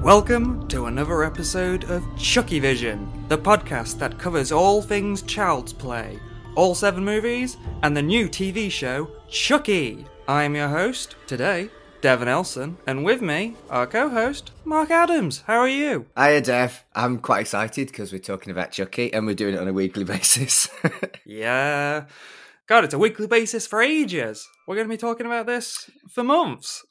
Welcome to another episode of CHUCKYVISION, the podcast that covers all things child's play, all 7 movies, and the new TV show, Chucky. I'm your host, today, Devin Elson, and with me, our co-host, Mark Adams. How are you? Hiya, Dev. I'm quite excited because we're talking about Chucky and we're doing it on a weekly basis. Yeah. God, it's a weekly basis for ages. We're going to be talking about this for months.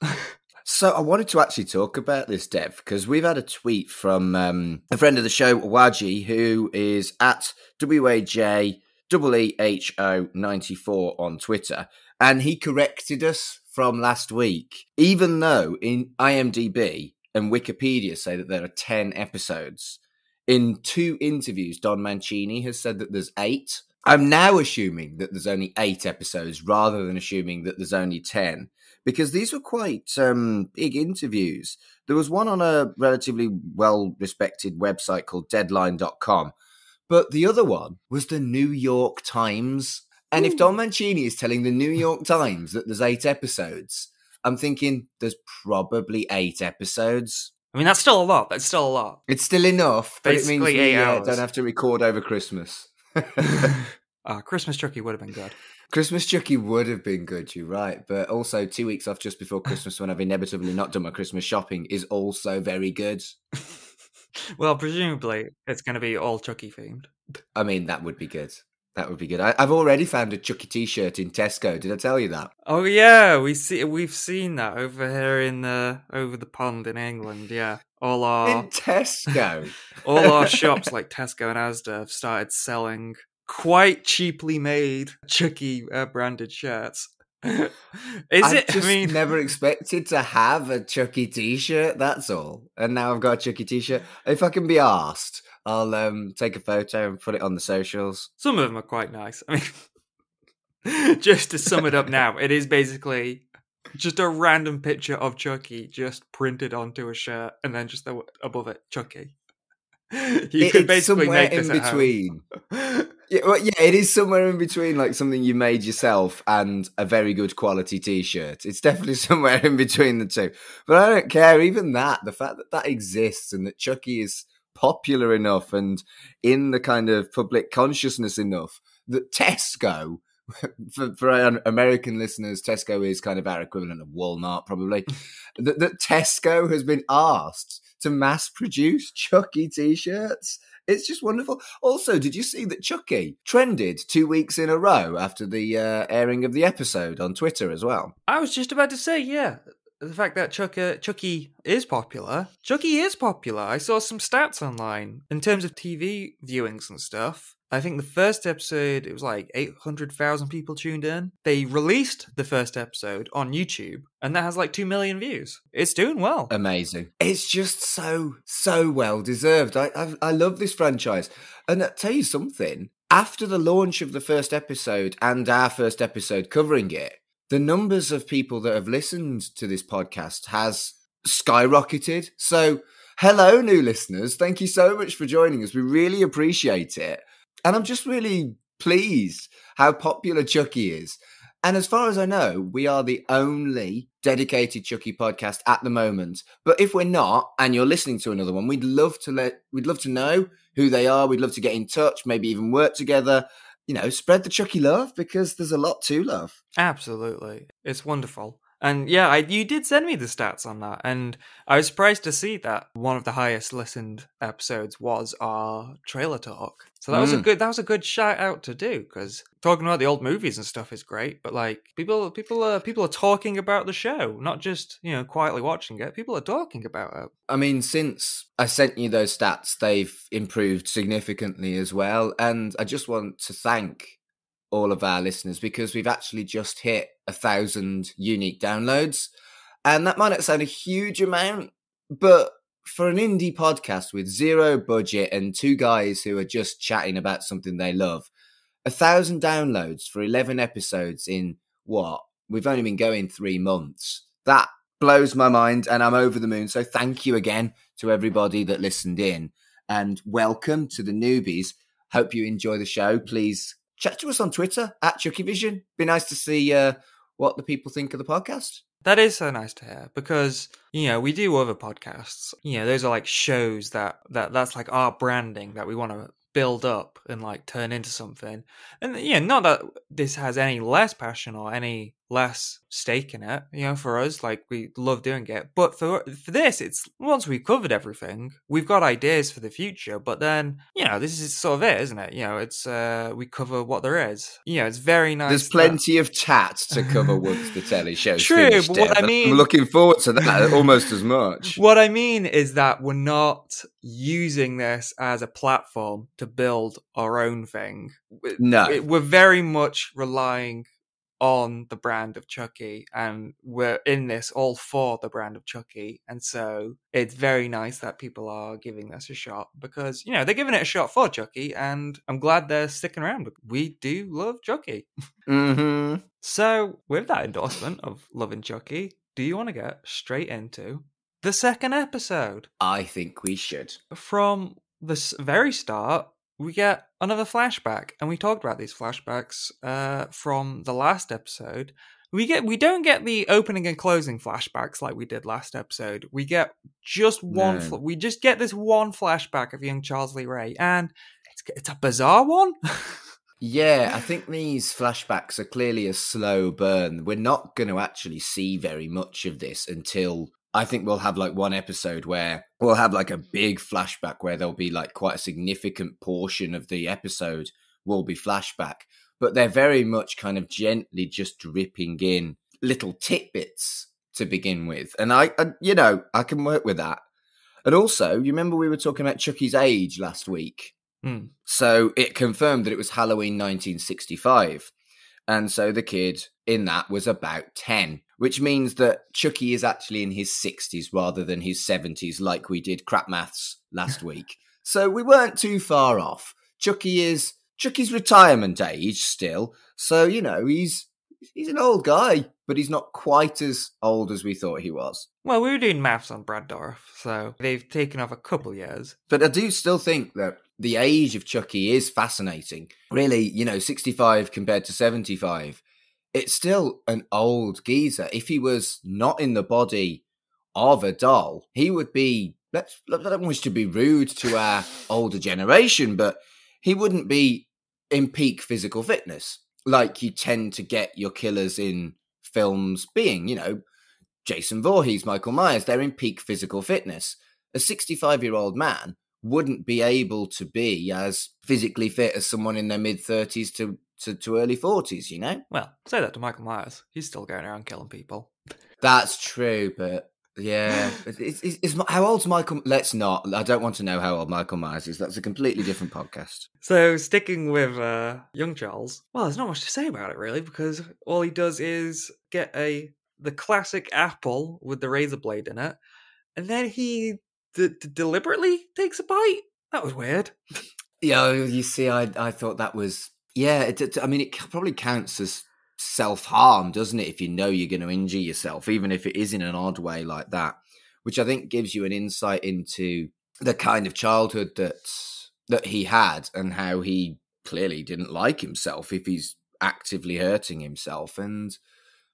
So I wanted to actually talk about this, Dev, because we've had a tweet from a friend of the show, Waji, who is at WAJEEHO94 on Twitter, and he corrected us from last week, even though in IMDb and Wikipedia say that there are 10 episodes. In 2 interviews, Don Mancini has said that there's 8. I'm now assuming that there's only 8 episodes rather than assuming that there's only 10. Because these were quite big interviews. There was one on a relatively well-respected website called Deadline.com. But the other one was the New York Times. And if Don Mancini is telling the New York Times that there's 8 episodes, I'm thinking there's probably 8 episodes. I mean, that's still a lot. That's still a lot. It's still enough, but Basically it means we 8 hours. don't have to record over Christmas. Christmas Chucky would have been good. Christmas Chucky would have been good, you're right. But also 2 weeks off just before Christmas when I've inevitably not done my Christmas shopping is also very good. Well, presumably it's going to be all Chucky themed. I mean, that would be good. That would be good. I've already found a Chucky t-shirt in Tesco. Did I tell you that? Oh yeah, we've seen that over here in over the pond in England. Yeah, In Tesco? all our shops like Tesco and Asda have started selling quite cheaply made Chucky branded shirts. I never expected to have a Chucky t-shirt, that's all. And now I've got a Chucky t-shirt. If I can be arsed, I'll take a photo and put it on the socials. Some of them are quite nice. I mean, just to sum it up now, it is basically just a random picture of Chucky just printed onto a shirt and then just above it, Chucky. You could basically make this in between. Yeah, it is somewhere in between, like something you made yourself and a very good quality t-shirt. It's definitely somewhere in between the two. But I don't care, even that, the fact that that exists and that Chucky is popular enough and in the kind of public consciousness enough that Tesco, for American listeners, Tesco is kind of our equivalent of Walmart, probably, that Tesco has been asked to mass produce Chucky t-shirts. It's just wonderful. Also, did you see that Chucky trended 2 weeks in a row after the airing of the episode on Twitter as well? I was just about to say, yeah. The fact that Chucky is popular. Chucky is popular. I saw some stats online in terms of TV viewings and stuff. I think the first episode, it was like 800,000 people tuned in. They released the first episode on YouTube, and that has like 2 million views. It's doing well. Amazing. It's just so well deserved. I love this franchise. And I'll tell you something, after the launch of the first episode and our first episode covering it, the numbers of people that have listened to this podcast has skyrocketed. So, hello, new listeners. Thank you so much for joining us. We really appreciate it. And I'm just really pleased how popular Chucky is. And as far as I know, we are the only dedicated Chucky podcast at the moment. But if we're not, and you're listening to another one, we'd love to know who they are. We'd love to get in touch, maybe even work together. You know, spread the Chucky love because there's a lot to love. Absolutely. It's wonderful. And yeah, you did send me the stats on that, and I was surprised to see that one of the highest listened episodes was our trailer talk. So that was a good shout out to do, because talking about the old movies and stuff is great, but like people are talking about the show, not just, you know, quietly watching it. People are talking about it. I mean, since I sent you those stats, they've improved significantly as well, and I just want to thank all of our listeners because we've actually just hit 1,000 unique downloads, and that might not sound a huge amount, but for an indie podcast with 0 budget and 2 guys who are just chatting about something they love, 1,000 downloads for 11 episodes in what? We've only been going 3 months. That blows my mind, and I'm over the moon. So thank you again to everybody that listened in, and welcome to the newbies. Hope you enjoy the show. Please chat to us on Twitter at CHUCKYVISION. Be nice to see what the people think of the podcast. That is so nice to hear because, we do other podcasts. Those are like shows that's like our branding that we want to build up and like turn into something. And, not that this has any less passion or any less stake in it, for us, like we love doing it. But for this, it's once we've covered everything, we've got ideas for the future. But then, this is sort of it, isn't it? It's we cover what there is. It's very nice. There's plenty of chat to cover once the telly show's True, finished. but what I mean, I'm looking forward to that almost as much. What I mean is that we're not using this as a platform to build our own thing. No, we're very much relying on the brand of Chucky, and we're in this all for the brand of Chucky, and so it's very nice that people are giving this a shot because they're giving it a shot for Chucky, and I'm glad they're sticking around. We do love Chucky. Mm-hmm. So with that endorsement of loving Chucky, do you want to get straight into the second episode? I think we should. From the very start, we get another flashback, and we talked about these flashbacks from the last episode. We don't get the opening and closing flashbacks like we did last episode. We get just one. No. We just get this one flashback of young Charles Lee Ray, and it's a bizarre one. Yeah, I think these flashbacks are clearly a slow burn. We're not going to actually see very much of this until I think we'll have like one episode where we'll have like a big flashback where there'll be like quite a significant portion of the episode will be flashback. But they're very much kind of gently just dripping in little tidbits to begin with. And I can work with that. And also, you remember we were talking about Chucky's age last week? Mm. So it confirmed that it was Halloween 1965. And so the kid in that was about 10, which means that Chucky is actually in his 60s rather than his 70s, like we did crap maths last week. So we weren't too far off. Chucky's retirement age still. So, he's an old guy, but he's not quite as old as we thought he was. Well, we were doing maths on Brad Dourif, so they've taken off a couple years. But I do still think that the age of Chucky is fascinating. Really, 65 compared to 75. It's still an old geezer. If he was not in the body of a doll, he would be, I don't wish to be rude to our older generation, but he wouldn't be in peak physical fitness like you tend to get your killers in films being, Jason Voorhees, Michael Myers, they're in peak physical fitness. A 65-year-old man wouldn't be able to be as physically fit as someone in their mid-30s to early 40s, Well, say that to Michael Myers. He's still going around killing people. That's true, but yeah. How old's Michael? Let's not. I don't want to know how old Michael Myers is. That's a completely different podcast. So, sticking with young Charles, well, there's not much to say about it, really, because all he does is get the classic apple with the razor blade in it, and then he deliberately takes a bite. That was weird. Yeah, you see, I thought that was... Yeah, it probably counts as self-harm, doesn't it, if you know you're going to injure yourself, even if it is in an odd way like that, which I think gives you an insight into the kind of childhood that he had and how he clearly didn't like himself if he's actively hurting himself. And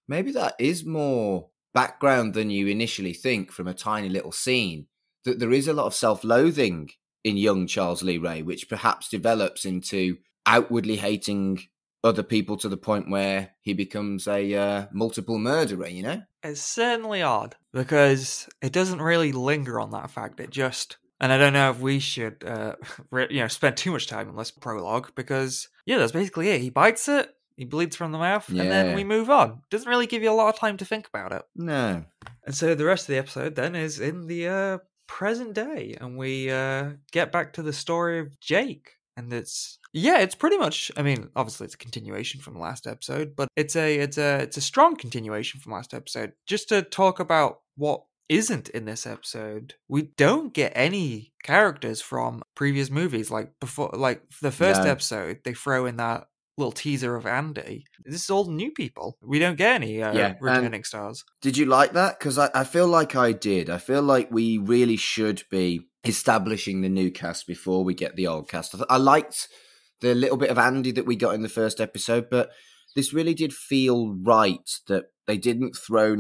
maybe that is more background than you initially think from a tiny little scene, that there is a lot of self-loathing in young Charles Lee Ray, which perhaps develops into outwardly hating other people to the point where he becomes a multiple murderer, It's certainly odd, because it doesn't really linger on that fact. It just... And I don't know if we should spend too much time on this prologue, because, that's basically it. He bites it, he bleeds from the mouth, and then we move on. Doesn't really give you a lot of time to think about it. No. And so the rest of the episode then is in the present day, and we get back to the story of Jake. And it's pretty much, obviously it's a continuation from the last episode, but it's a strong continuation from last episode. Just to talk about what isn't in this episode, we don't get any characters from previous movies. Like before, like the first episode, they throw in that little teaser of Andy. This is all new people. We don't get any returning stars. Did you like that? Because I feel like I did. I feel like we really should be establishing the new cast before we get the old cast. I liked the little bit of Andy that we got in the first episode, but this really did feel right that they didn't throw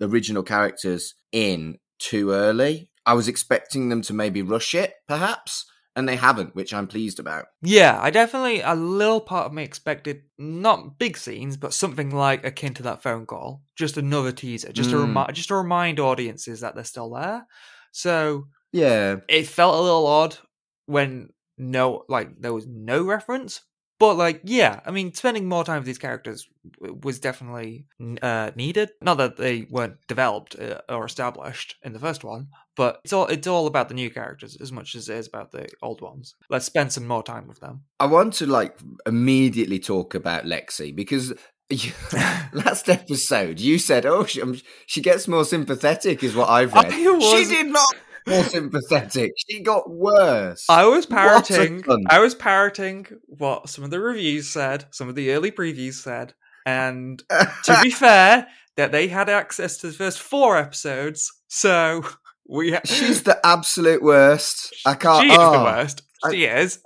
original characters in too early. I was expecting them to maybe rush it, perhaps, and they haven't, which I'm pleased about. Yeah, a little part of me expected not big scenes, but something like akin to that phone call. Just another teaser, just to remind audiences that they're still there. So yeah, it felt a little odd when there was no reference. But yeah, I mean, spending more time with these characters was definitely needed. Not that they weren't developed or established in the first one, but it's all about the new characters as much as it is about the old ones. Let's spend some more time with them. I want to immediately talk about Lexi because last episode you said, "Oh, she gets more sympathetic," is what I've read. She did not. More sympathetic. She got worse. I was parroting what some of the reviews said, some of the early previews said, and to be fair, that they had access to the first 4 episodes, so she's the absolute worst. I can't. She is the worst. She is.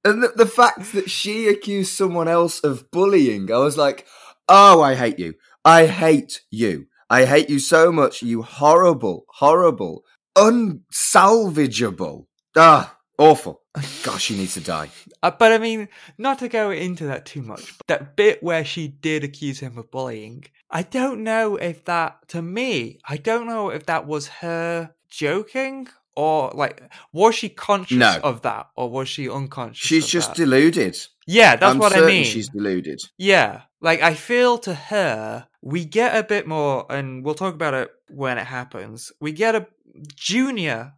And the fact that she accused someone else of bullying, I was like, "Oh, I hate you. I hate you. I hate you so much. You horrible, horrible." Unsalvageable. Awful. Gosh, she needs to die. But I mean, not to go into that too much, but that bit where she did accuse him of bullying, I don't know if that was her joking or was she conscious of that or was she unconscious? She's just deluded. Yeah, that's what I mean. She's deluded. Yeah, I feel to her, we get a bit more, and we'll talk about it when it happens. We get Junior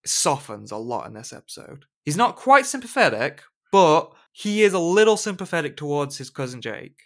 softens a lot in this episode. He's not quite sympathetic, but he is a little sympathetic towards his cousin Jake.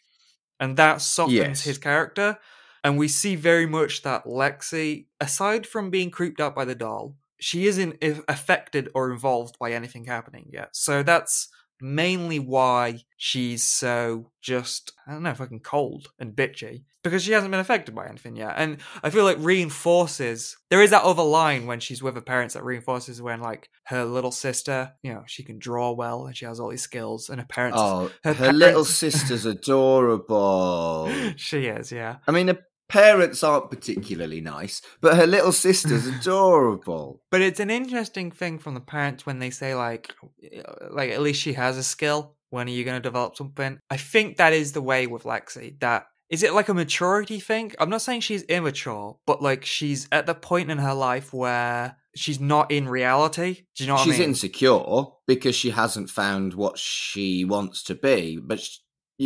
And that softens his character. And we see very much that Lexi, aside from being creeped out by the doll, she isn't affected or involved by anything happening yet. So that's mainly why she's so just, I don't know, fucking cold and bitchy. Because she hasn't been affected by anything yet. And I feel reinforces, there is that other line when she's with her parents that reinforces when her little sister, she can draw well and she has all these skills and her parents... Oh, her little sister's adorable. She is, yeah. I mean, parents aren't particularly nice, but her little sister's adorable. But it's an interesting thing from the parents when they say at least she has a skill. When are you going to develop something? I think that is the way with Lexi. That is it a maturity thing? I'm not saying she's immature, but she's at the point in her life where she's not in reality. Do you know what I mean? She's insecure because she hasn't found what she wants to be, but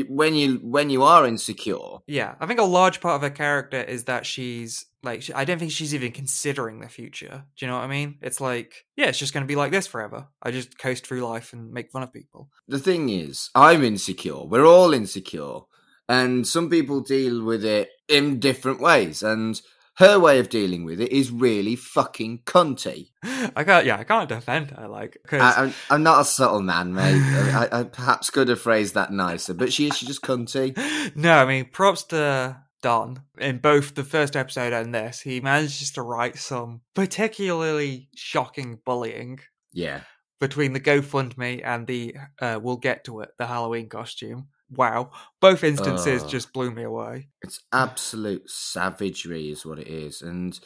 when you are insecure, yeah, I think a large part of her character is that she's I don't think she's even considering the future. Do you know what I mean? It's it's just going to be like this forever. I just coast through life and make fun of people. The thing is, I'm insecure. We're all insecure, and some people deal with it in different ways. And her way of dealing with it is really fucking cunty. I can't defend her, I'm not a subtle man, mate. I perhaps could have phrased that nicer, but she's just cunty. No, I mean, props to Don. In both the first episode and this, he manages to write some particularly shocking bullying. Yeah. Between the GoFundMe and the, we'll get to it, the Halloween costume. Wow. Both instances just blew me away. It's absolute savagery is what it is. And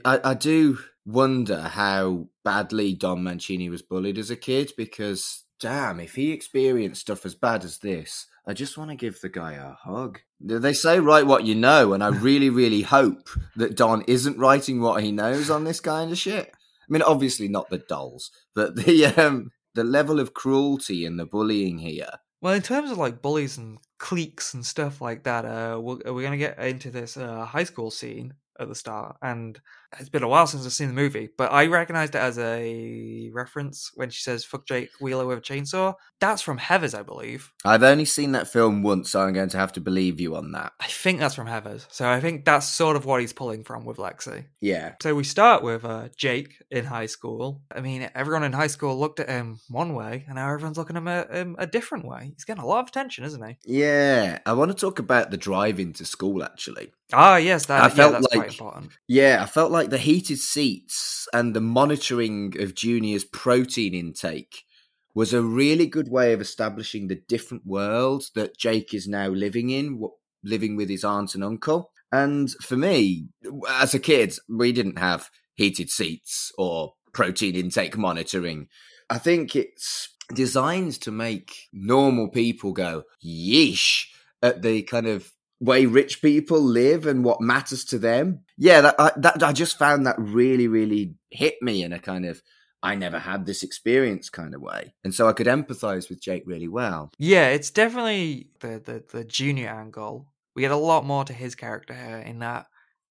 I do wonder how badly Don Mancini was bullied as a kid because, damn, if he experienced stuff as bad as this, I just want to give the guy a hug. They say write what you know, and I really, really hope that Don isn't writing what he knows on this kind of shit. I mean, obviously not the dolls, but the level of cruelty and the bullying here. Well, in terms of bullies and cliques and stuff like that, we're going to get into this high school scene at the start, and it's been a while since I've seen the movie, but I recognized it as a reference when she says "fuck Jake Wheeler with a chainsaw." That's from Heathers, I believe. I've only seen that film once, so I'm going to have to believe you on that. I think that's from Heathers, so I think that's sort of what he's pulling from with Lexi. Yeah. So we start with Jake in high school. I mean, everyone in high school looked at him one way, and now everyone's looking at him a different way. He's getting a lot of attention, isn't he? Yeah. I want to talk about the drive into school, actually. Ah, yes, that's quite important. Yeah, I felt like the heated seats and the monitoring of Junior's protein intake was a really good way of establishing the different world that Jake is now living in. living with his aunt and uncle. And for me, as a kid, we didn't have heated seats or protein intake monitoring. I think it's designed to make normal people go, yeesh, at the kind of way rich people live and what matters to them. Yeah, I just found that really, really hit me in a kind of, I never had this experience kind of way. And so I could empathize with Jake really well. Yeah, it's definitely the junior angle. We get a lot more to his character here in that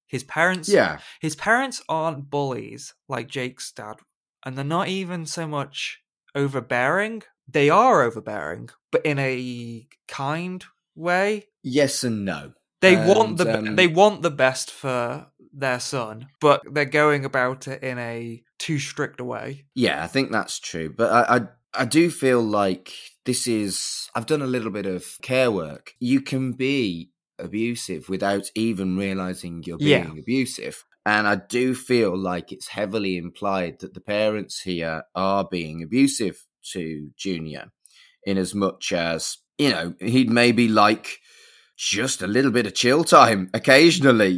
his parents aren't bullies like Jake's dad, and they're not even so much overbearing. They are overbearing, but in a kind way. Yes and no. They want the best for their son, but they're going about it in a too strict a way. Yeah, I think that's true. But I do feel like I've done a little bit of care work. You can be abusive without even realizing you're being abusive. And I do feel like it's heavily implied that the parents here are being abusive to Junior, in as much as, he'd maybe like just a little bit of chill time occasionally,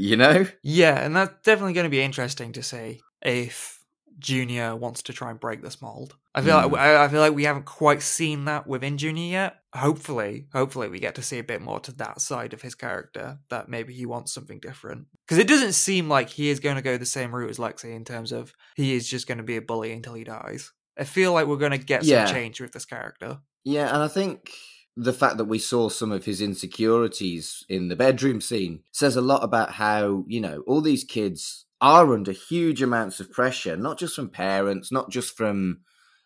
Yeah, and that's definitely going to be interesting to see if Junior wants to try and break this mold. I feel like we haven't quite seen that within Junior yet. Hopefully we get to see a bit more to that side of his character, that maybe he wants something different. Because it doesn't seem like he is going to go the same route as Lexi in terms of he is just going to be a bully until he dies. I feel like we're going to get some change with this character. Yeah, and I think the fact that we saw some of his insecurities in the bedroom scene says a lot about how, all these kids are under huge amounts of pressure, not just from parents, not just from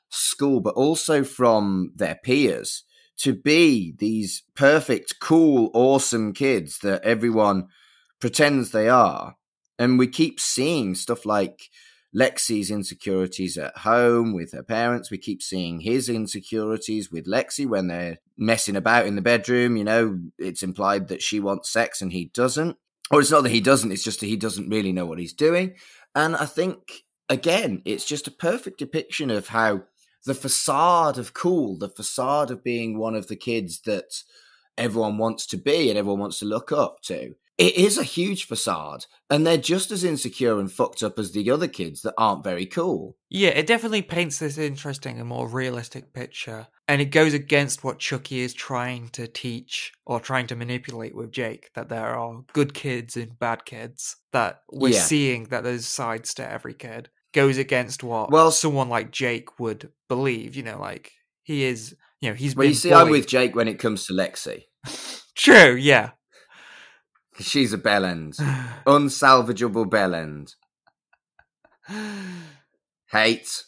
school, but also from their peers, to be these perfect, cool, awesome kids that everyone pretends they are. And we keep seeing stuff like Lexi's insecurities at home with her parents. We keep seeing his insecurities with Lexi when they're messing about in the bedroom. It's implied that she wants sex and he doesn't. Or it's not that he doesn't, it's just that he doesn't really know what he's doing. And I think, again, it's just a perfect depiction of how the facade of cool, the facade of being one of the kids that everyone wants to be and everyone wants to look up to, it is a huge facade, and they're just as insecure and fucked up as the other kids that aren't very cool. Yeah, it definitely paints this interesting and more realistic picture, and it goes against what Chucky is trying to teach or trying to manipulate with Jake, that there are good kids and bad kids, that we're seeing that there's sides to every kid. Goes against what someone like Jake would believe, like he is, he's been bullied. I'm with Jake when it comes to Lexi. True, yeah. She's a bellend. Unsalvageable bellend. Hate.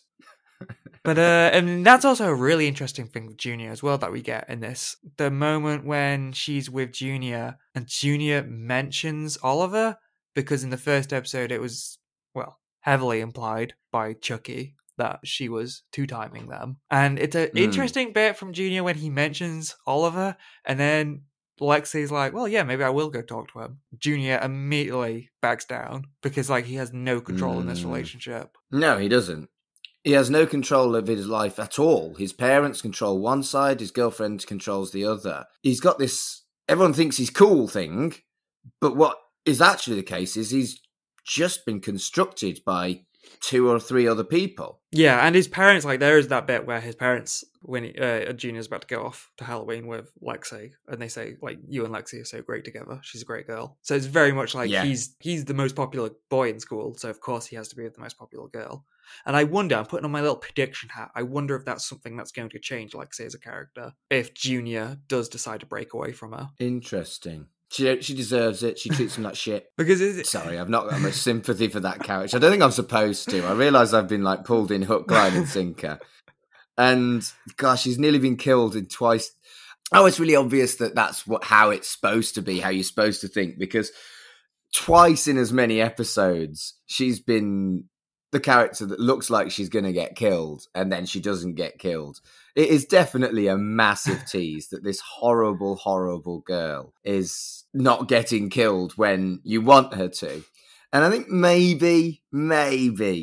But and that's also a really interesting thing with Junior as well that we get in this. The moment when she's with Junior and Junior mentions Oliver, because in the first episode it was, heavily implied by Chucky that she was two-timing them. And it's an interesting bit from Junior when he mentions Oliver, and then Lexi's like, well, yeah, maybe I will go talk to him. Junior immediately backs down because, he has no control in this relationship. No, he doesn't. He has no control of his life at all. His parents control one side, his girlfriend controls the other. He's got this, everyone thinks he's cool thing, but what is actually the case is he's just been constructed by 2 or 3 other people. Yeah, and his parents, there is that bit where his parents, when Junior's about to go off to Halloween with Lexi, and they say, you and Lexi are so great together. She's a great girl. So it's very much he's the most popular boy in school, so of course he has to be with the most popular girl. And I wonder, I'm putting on my little prediction hat, I wonder if that's something that's going to change Lexi as a character, if Junior does decide to break away from her. Interesting. She deserves it. She treats him like shit. Because Sorry, I've not got much sympathy for that character. I don't think I'm supposed to. I realise I've been pulled in hook, line and sinker. And gosh, she's nearly been killed in twice. Oh, it's really obvious that that's how it's supposed to be, how you're supposed to think, because twice in as many episodes, she's been the character that looks like she's going to get killed, and then she doesn't get killed. It is definitely a massive tease that this horrible, horrible girl is not getting killed when you want her to. And I think maybe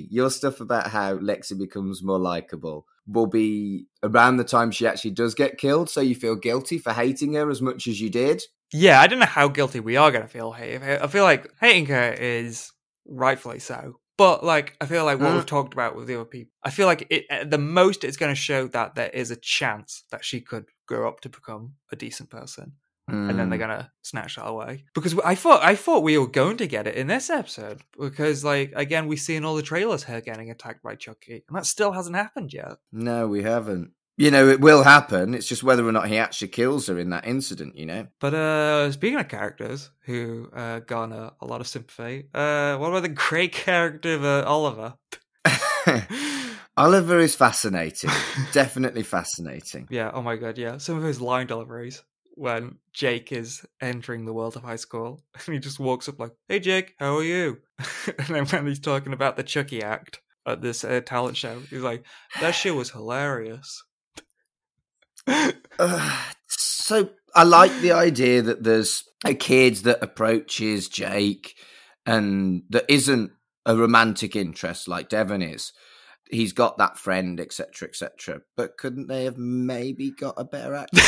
your stuff about how Lexi becomes more likable will be around the time she actually does get killed, so you feel guilty for hating her as much as you did. Yeah, I don't know how guilty we are going to feel here. I feel like hating her is rightfully so. But, like, I feel like what we've talked about with the other people, I feel like at the most it's going to show that there is a chance that she could grow up to become a decent person. And then they're going to snatch that away. Because I thought we were going to get it in this episode. Because, like, again, we see in all the trailers her getting attacked by Chucky. And that still hasn't happened yet. No, we haven't. You know, it will happen. It's just whether or not he actually kills her in that incident, you know? But speaking of characters who garner a lot of sympathy, what about the great character of Oliver? Oliver is fascinating. Definitely fascinating. Yeah, oh my god, yeah. Some of his line deliveries when Jake is entering the world of high school. And he just walks up like, "Hey Jake, how are you?" And then when he's talking about the Chucky act at this talent show, he's like, "That shit was hilarious." So I like the idea that there's a kid that approaches Jake and that isn't a romantic interest like Devon is. He's got that friend, etc., etc. But couldn't they have maybe got a better actor?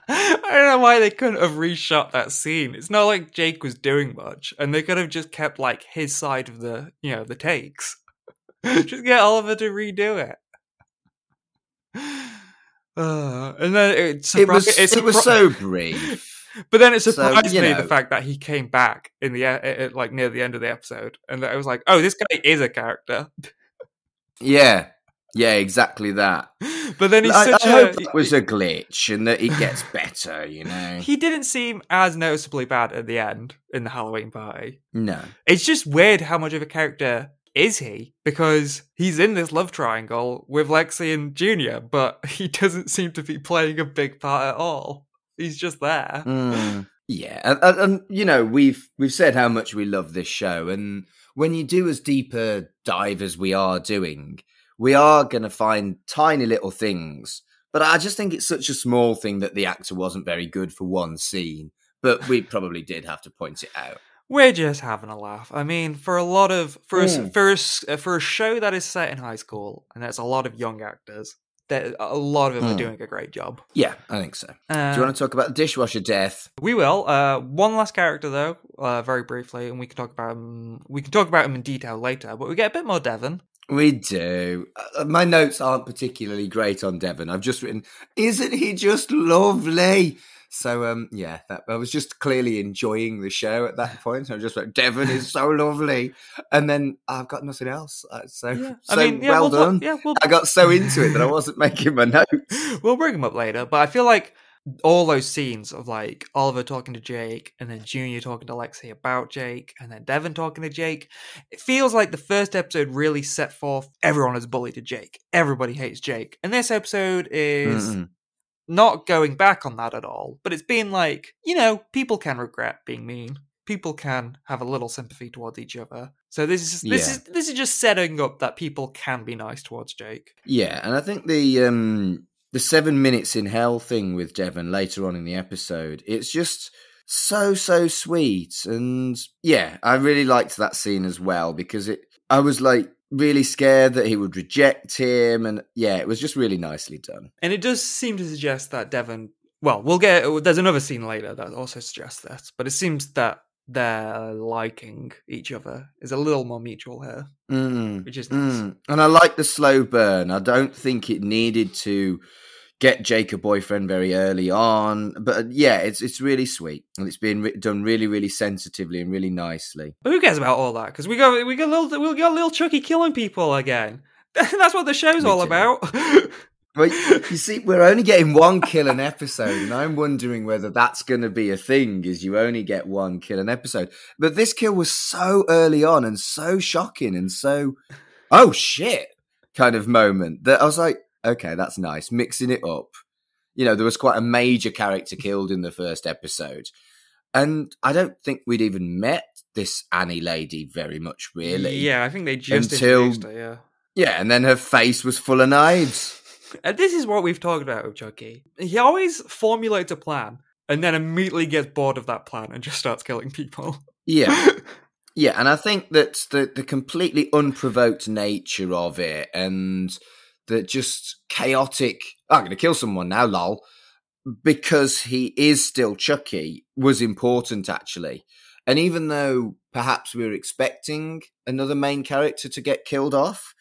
I don't know why they couldn't have reshot that scene. It's not like Jake was doing much, and they could have just kept like his side of the, the takes. Just get Oliver to redo it. And then it was so brief. But then it surprised me the fact that he came back in the like near the end of the episode, and I was like, "Oh, this guy is a character." Yeah, exactly that. But then I hope it was a glitch, and that it gets better. You know, he didn't seem as noticeably bad at the end in the Halloween party. No, it's just weird how much of a character is he, because he's in this love triangle with Lexi and Junior, but he doesn't seem to be playing a big part at all. He's just there. Yeah, and you know, we've said how much we love this show, and when you do as deep a dive as we are doing, we are going to find tiny little things. But I just think it's such a small thing that the actor wasn't very good for one scene, but we probably did have to point it out. We're just having a laugh. I mean, for a show that is set in high school, and there's a lot of young actors, a lot of them are doing a great job. Yeah, I think so. Do you want to talk about the dishwasher death? We will. One last character, though, very briefly, and we can talk about him. We can talk about him in detail later, but we get a bit more Devon. We do. My notes aren't particularly great on Devon. I've just written, "Isn't he just lovely?" So, I was just clearly enjoying the show at that point. I just went, Devon is so lovely. And then I've got nothing else. Well done. I got so into it that I wasn't making my notes. We'll bring them up later. But I feel like all those scenes of like Oliver talking to Jake and then Junior talking to Lexi about Jake and then Devon talking to Jake, it feels like the first episode really set forth everyone is bullied to Jake. Everybody hates Jake. And this episode is... not going back on that at all, but it's been like, people can regret being mean. People can have a little sympathy towards each other. So this is just setting up that people can be nice towards Jake. Yeah, and I think the 7 minutes in hell thing with Devon later on in the episode, it's just so sweet. And yeah, I really liked that scene as well, because I was like, really scared that he would reject him, and yeah, it was just really nicely done. And it does seem to suggest that Devon, there's another scene later that also suggests that, but it seems that their liking each other is a little more mutual here, which is nice. And I like the slow burn. I don't think it needed to get Jake a boyfriend very early on, but yeah, it's really sweet, and it's been done really, really sensitively and really nicely. But who cares about all that? Because we got little Chucky killing people again. That's what the show's all about. Well, you see, we're only getting one kill an episode, and I'm wondering whether that's going to be a thing, is you only get one kill an episode. But this kill was so early on and so shocking and so, oh shit, kind of moment that I was like, okay, that's nice. Mixing it up. There was quite a major character killed in the first episode. And I don't think we'd even met this Annie lady very much, really. Yeah, I think they just introduced her, yeah. Yeah, and then her face was full of knives. And this is what we've talked about with Chucky. He always formulates a plan and then immediately gets bored of that plan and just starts killing people. Yeah. Yeah, and I think that the completely unprovoked nature of it and... the just chaotic, I'm going to kill someone now, lol, because he is still Chucky, was important, actually. And even though perhaps we were expecting another main character to get killed off,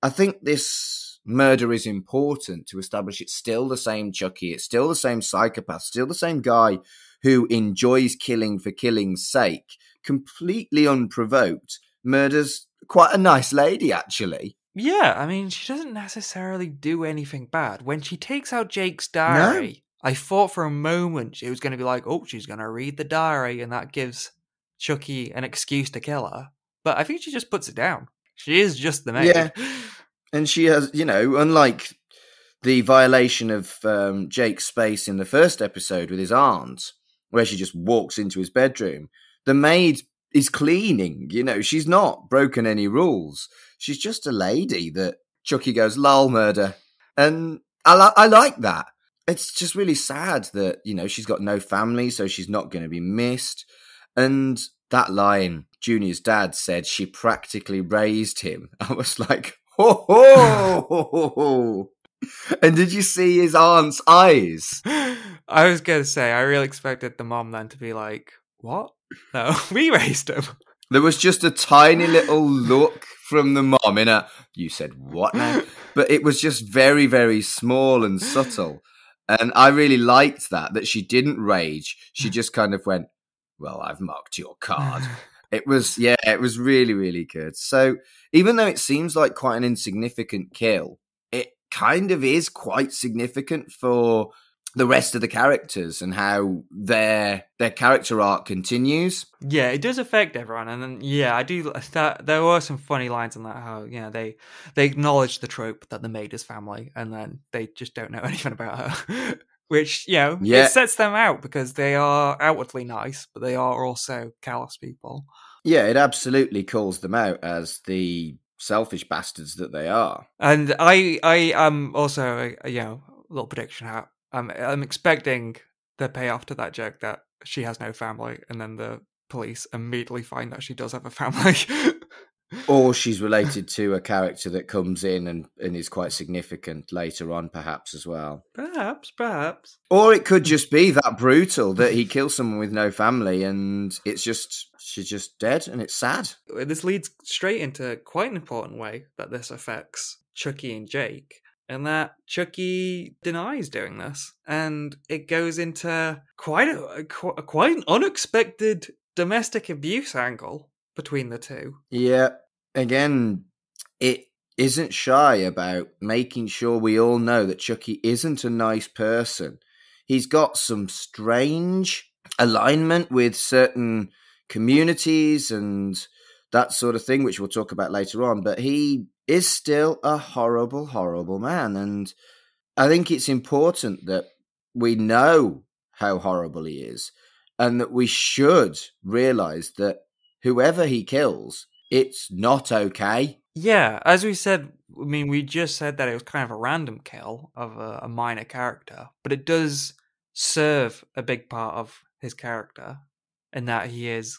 I think this murder is important to establish it's still the same Chucky, it's still the same psychopath, still the same guy who enjoys killing for killing's sake, completely unprovoked, murders quite a nice lady, actually. Yeah, I mean, she doesn't necessarily do anything bad. When she takes out Jake's diary, I thought for a moment it was going to be like, oh, she's going to read the diary, and that gives Chucky an excuse to kill her. But I think she just puts it down. She is just the maid. Yeah, and she has, unlike the violation of Jake's space in the first episode with his aunt, where she just walks into his bedroom, the maid is cleaning, she's not broken any rules. She's just a lady that Chucky goes, lol, murder. And I like that. It's just really sad that, she's got no family, so she's not going to be missed. And that line, Junior's dad said she practically raised him. I was like, ho ho, ho, ho, ho. And did you see his aunt's eyes? I was going to say, I really expected the mom then to be like, what? No, we raised him. There was just a tiny little look from the mom in a, you said what now? But it was just very, very small and subtle. And I really liked that she didn't rage. She just kind of went, well, I've marked your card. It was really, really good. So even though it seems like quite an insignificant kill, it kind of is quite significant for the rest of the characters and how their character arc continues. Yeah, it does affect everyone. And then, I do. There were some funny lines in that, how, they acknowledge the trope that the maid is family, and then they just don't know anything about her. Which, it sets them out because they are outwardly nice, but they are also callous people. Yeah, it absolutely calls them out as the selfish bastards that they are. And I am also, a little prediction hat. I'm expecting the payoff to that joke that she has no family, and then the police immediately find that she does have a family. Or she's related to a character that comes in and is quite significant later on, perhaps, as well. Perhaps. Or it could just be that brutal that he kills someone with no family and she's just dead and it's sad. This leads straight into quite an important way that this affects Chucky and Jake, and that Chucky denies doing this. And it goes into quite an unexpected domestic abuse angle between the two. Yeah, again, it isn't shy about making sure we all know that Chucky isn't a nice person. He's got some strange alignment with certain communities and that sort of thing, which we'll talk about later on, but he is still a horrible, horrible man. And I think it's important that we know how horrible he is and that we should realize that whoever he kills, it's not okay. Yeah, as we said, I mean, we just said that it was kind of a random kill of a minor character, but it does serve a big part of his character in that he is,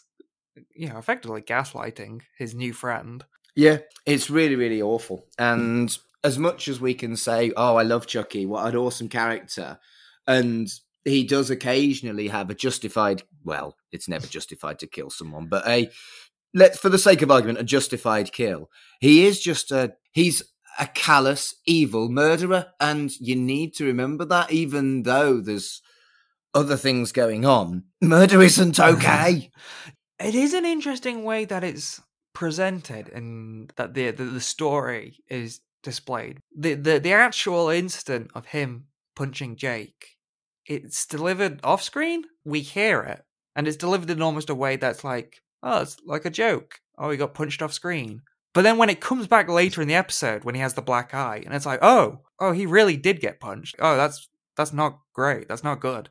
effectively gaslighting his new friend. Yeah, it's really, really awful. And as much as we can say, oh, I love Chucky, what an awesome character, and he does occasionally have a justified, well, it's never justified to kill someone, but for the sake of argument, a justified kill. He is he's a callous, evil murderer, and you need to remember that, even though there's other things going on. Murder isn't okay. It is an interesting way that it's presented and that the story is displayed. The actual incident of him punching Jake, it's delivered off screen. We hear it, and it's delivered in almost a way that's like, oh, it's like a joke. Oh, he got punched off screen. But then when it comes back later in the episode, when he has the black eye, and it's like, oh, he really did get punched. Oh, that's not great. That's not good.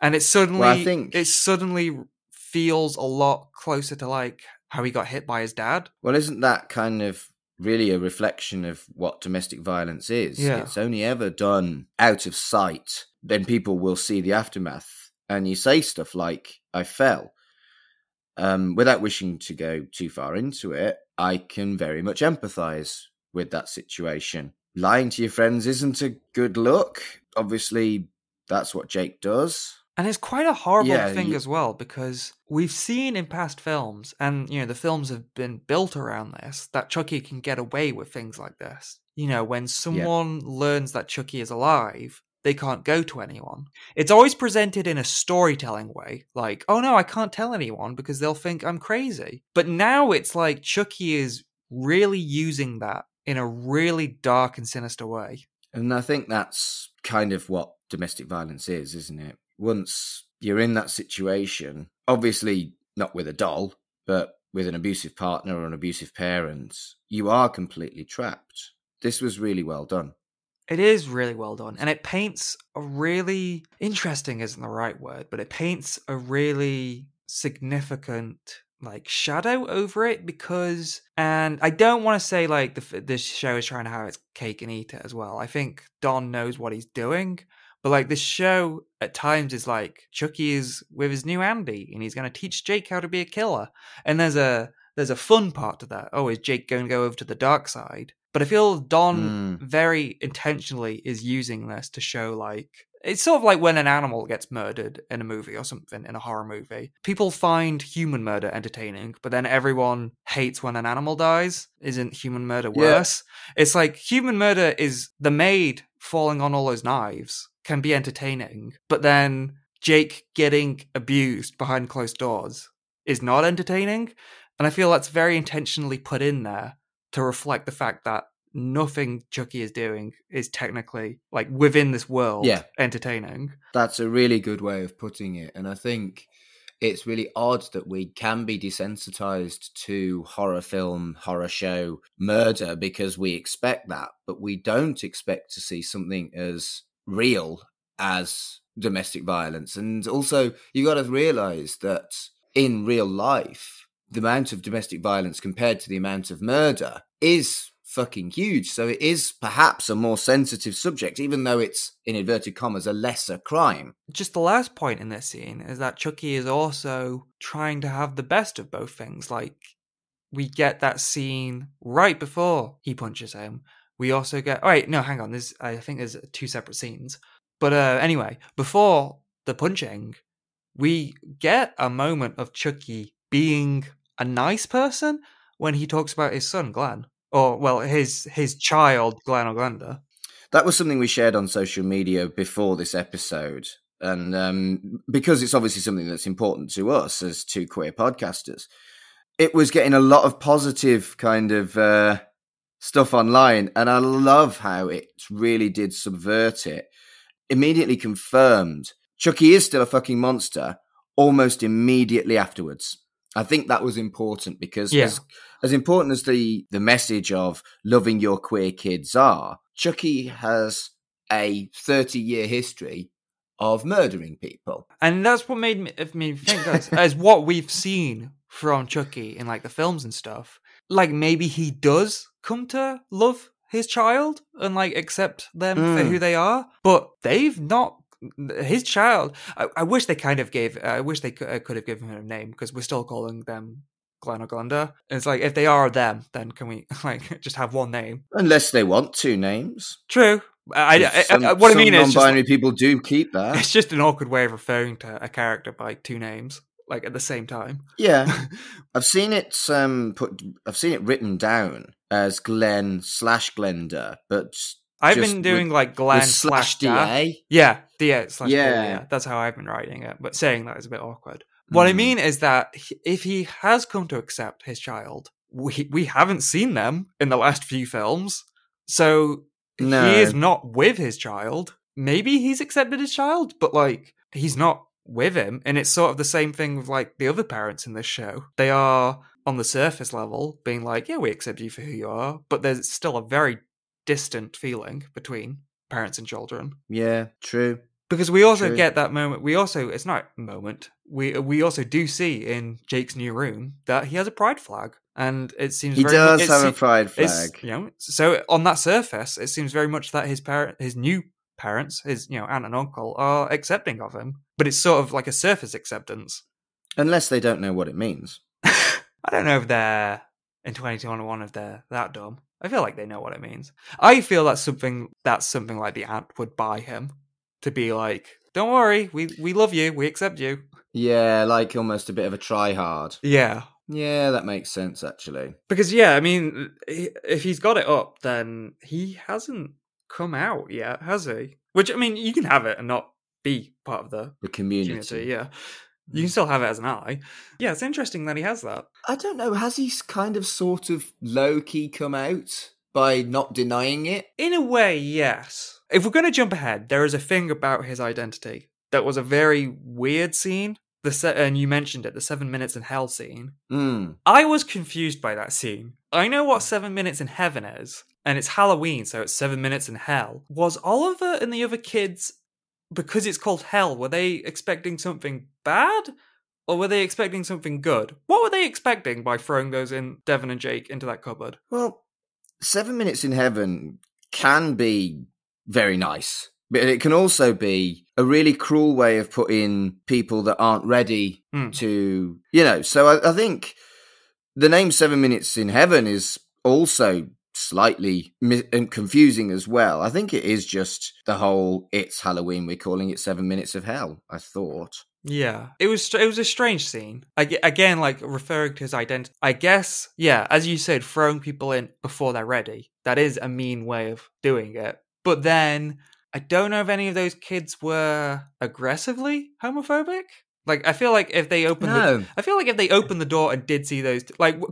And it suddenly feels a lot closer to like how he got hit by his dad. Well, isn't that kind of really a reflection of what domestic violence is? Yeah. It's only ever done out of sight. Then people will see the aftermath. And you say stuff like, I fell. Without wishing to go too far into it, I can very much empathise with that situation. Lying to your friends isn't a good look. Obviously, that's what Jake does. And it's quite a horrible Yeah, thing as well, because we've seen in past films, and, the films have been built around this, that Chucky can get away with things like this. When someone learns that Chucky is alive, they can't go to anyone. It's always presented in a storytelling way, like, oh no, I can't tell anyone because they'll think I'm crazy. But now it's like Chucky is really using that in a really dark and sinister way. And I think that's kind of what domestic violence is, isn't it? Once you're in that situation, obviously not with a doll, but with an abusive partner or an abusive parent, you are completely trapped. This was really well done. It is really well done. And it paints a really, interesting isn't the right word, but it paints a really significant shadow over it, because, and I don't want to say this show is trying to have its cake and eat it as well. I think Don knows what he's doing, but this show at times is like Chucky is with his new Andy and he's going to teach Jake how to be a killer. And there's a fun part to that. Oh, is Jake going to go over to the dark side? But I feel Don very intentionally is using this to show it's sort of like when an animal gets murdered in a movie or something, in a horror movie. People find human murder entertaining, but then everyone hates when an animal dies. Isn't human murder worse? Yeah. It's like human murder is the maid falling on all those knives can be entertaining, but then Jake getting abused behind closed doors is not entertaining. And I feel that's very intentionally put in there to reflect the fact that nothing Chucky is doing is technically, within this world, entertaining. That's a really good way of putting it. And I think it's really odd that we can be desensitized to horror film, horror show, murder, because we expect that, but we don't expect to see something as real as domestic violence. And also, you got to realize that in real life, the amount of domestic violence compared to the amount of murder is fucking huge. So it is perhaps a more sensitive subject, even though it's, in inverted commas, a lesser crime. Just the last point in this scene is that Chucky is also trying to have the best of both things. We get that scene right before he punches him. We also get... Oh, wait, no, hang on. I think there's two separate scenes. But anyway, before the punching, we get a moment of Chucky being a nice person when he talks about his son, Glenn. Or, well, his child, Glenn or Glenda. That was something we shared on social media before this episode. And because it's obviously something that's important to us as two queer podcasters, it was getting a lot of positive kind of stuff online. And I love how it really did subvert it. Immediately confirmed Chucky is still a fucking monster almost immediately afterwards. I think that was important because as important as the message of loving your queer kids are, Chucky has a 30-year history of murdering people. And that's what made me think as what we've seen from Chucky in the films and stuff. Maybe he does come to love his child and accept them for who they are, but they've not. His child, I wish they could have given him a name, because we're still calling them Glenn or Glenda. It's if they are them, then can we just have one name? Unless they want two names. True. What I mean is non-binary people do keep that. It's just an awkward way of referring to a character by two names, at the same time. Yeah, I've seen it written down as Glenn/Glenda, but. I've been doing Glenn /DA. Yeah, DA / yeah. That's how I've been writing it. But saying that is a bit awkward. What I mean is that if he has come to accept his child, we haven't seen them in the last few films. So he is not with his child. Maybe he's accepted his child, but he's not with him. And it's sort of the same thing with the other parents in this show. They are on the surface level being yeah, we accept you for who you are. But there's still a very distant feeling between parents and children. Yeah, true. Because we also get that moment. It's not a moment. We also do see in Jake's new room that he has a pride flag, and it seems he does have a pride flag. So on that surface, it seems very much that his new parents, his aunt and uncle, are accepting of him. But it's sort of a surface acceptance, unless they don't know what it means. I don't know if they're in 2021 if they're that dumb. I feel like they know what it means. I feel that's something like the aunt would buy him to be don't worry, we love you, we accept you. Yeah, like almost a bit of a try-hard. Yeah. Yeah, that makes sense, actually. Because, yeah, I mean, if he's got it up, then he hasn't come out yet, has he? Which, I mean, you can have it and not be part of the community. Yeah. You can still have it as an ally. Yeah, it's interesting that he has that. I don't know, has he kind of sort of low-key come out by not denying it? In a way, yes. If we're going to jump ahead, there is a thing about his identity that was a very weird scene. And you mentioned it, the 7 Minutes in Hell scene. I was confused by that scene. I know what 7 Minutes in Heaven is, and it's Halloween, so it's 7 Minutes in Hell. Was Oliver and the other kids, because it's called Hell, were they expecting something bad? Or were they expecting something good? What were they expecting by throwing those in, Devon and Jake, into that cupboard? Well, 7 Minutes in Heaven can be very nice. But it can also be a really cruel way of putting people that aren't ready to, so I think the name 7 Minutes in Heaven is also slightly confusing as well. I think it is just the whole, it's Halloween, we're calling it 7 Minutes of Hell, I thought. Yeah, it was a strange scene. Again, like referring to his identity. I guess, yeah, as you said, throwing people in before they're ready. That is a mean way of doing it. But then I don't know if any of those kids were aggressively homophobic. Like, I feel like if they opened the door and did see those,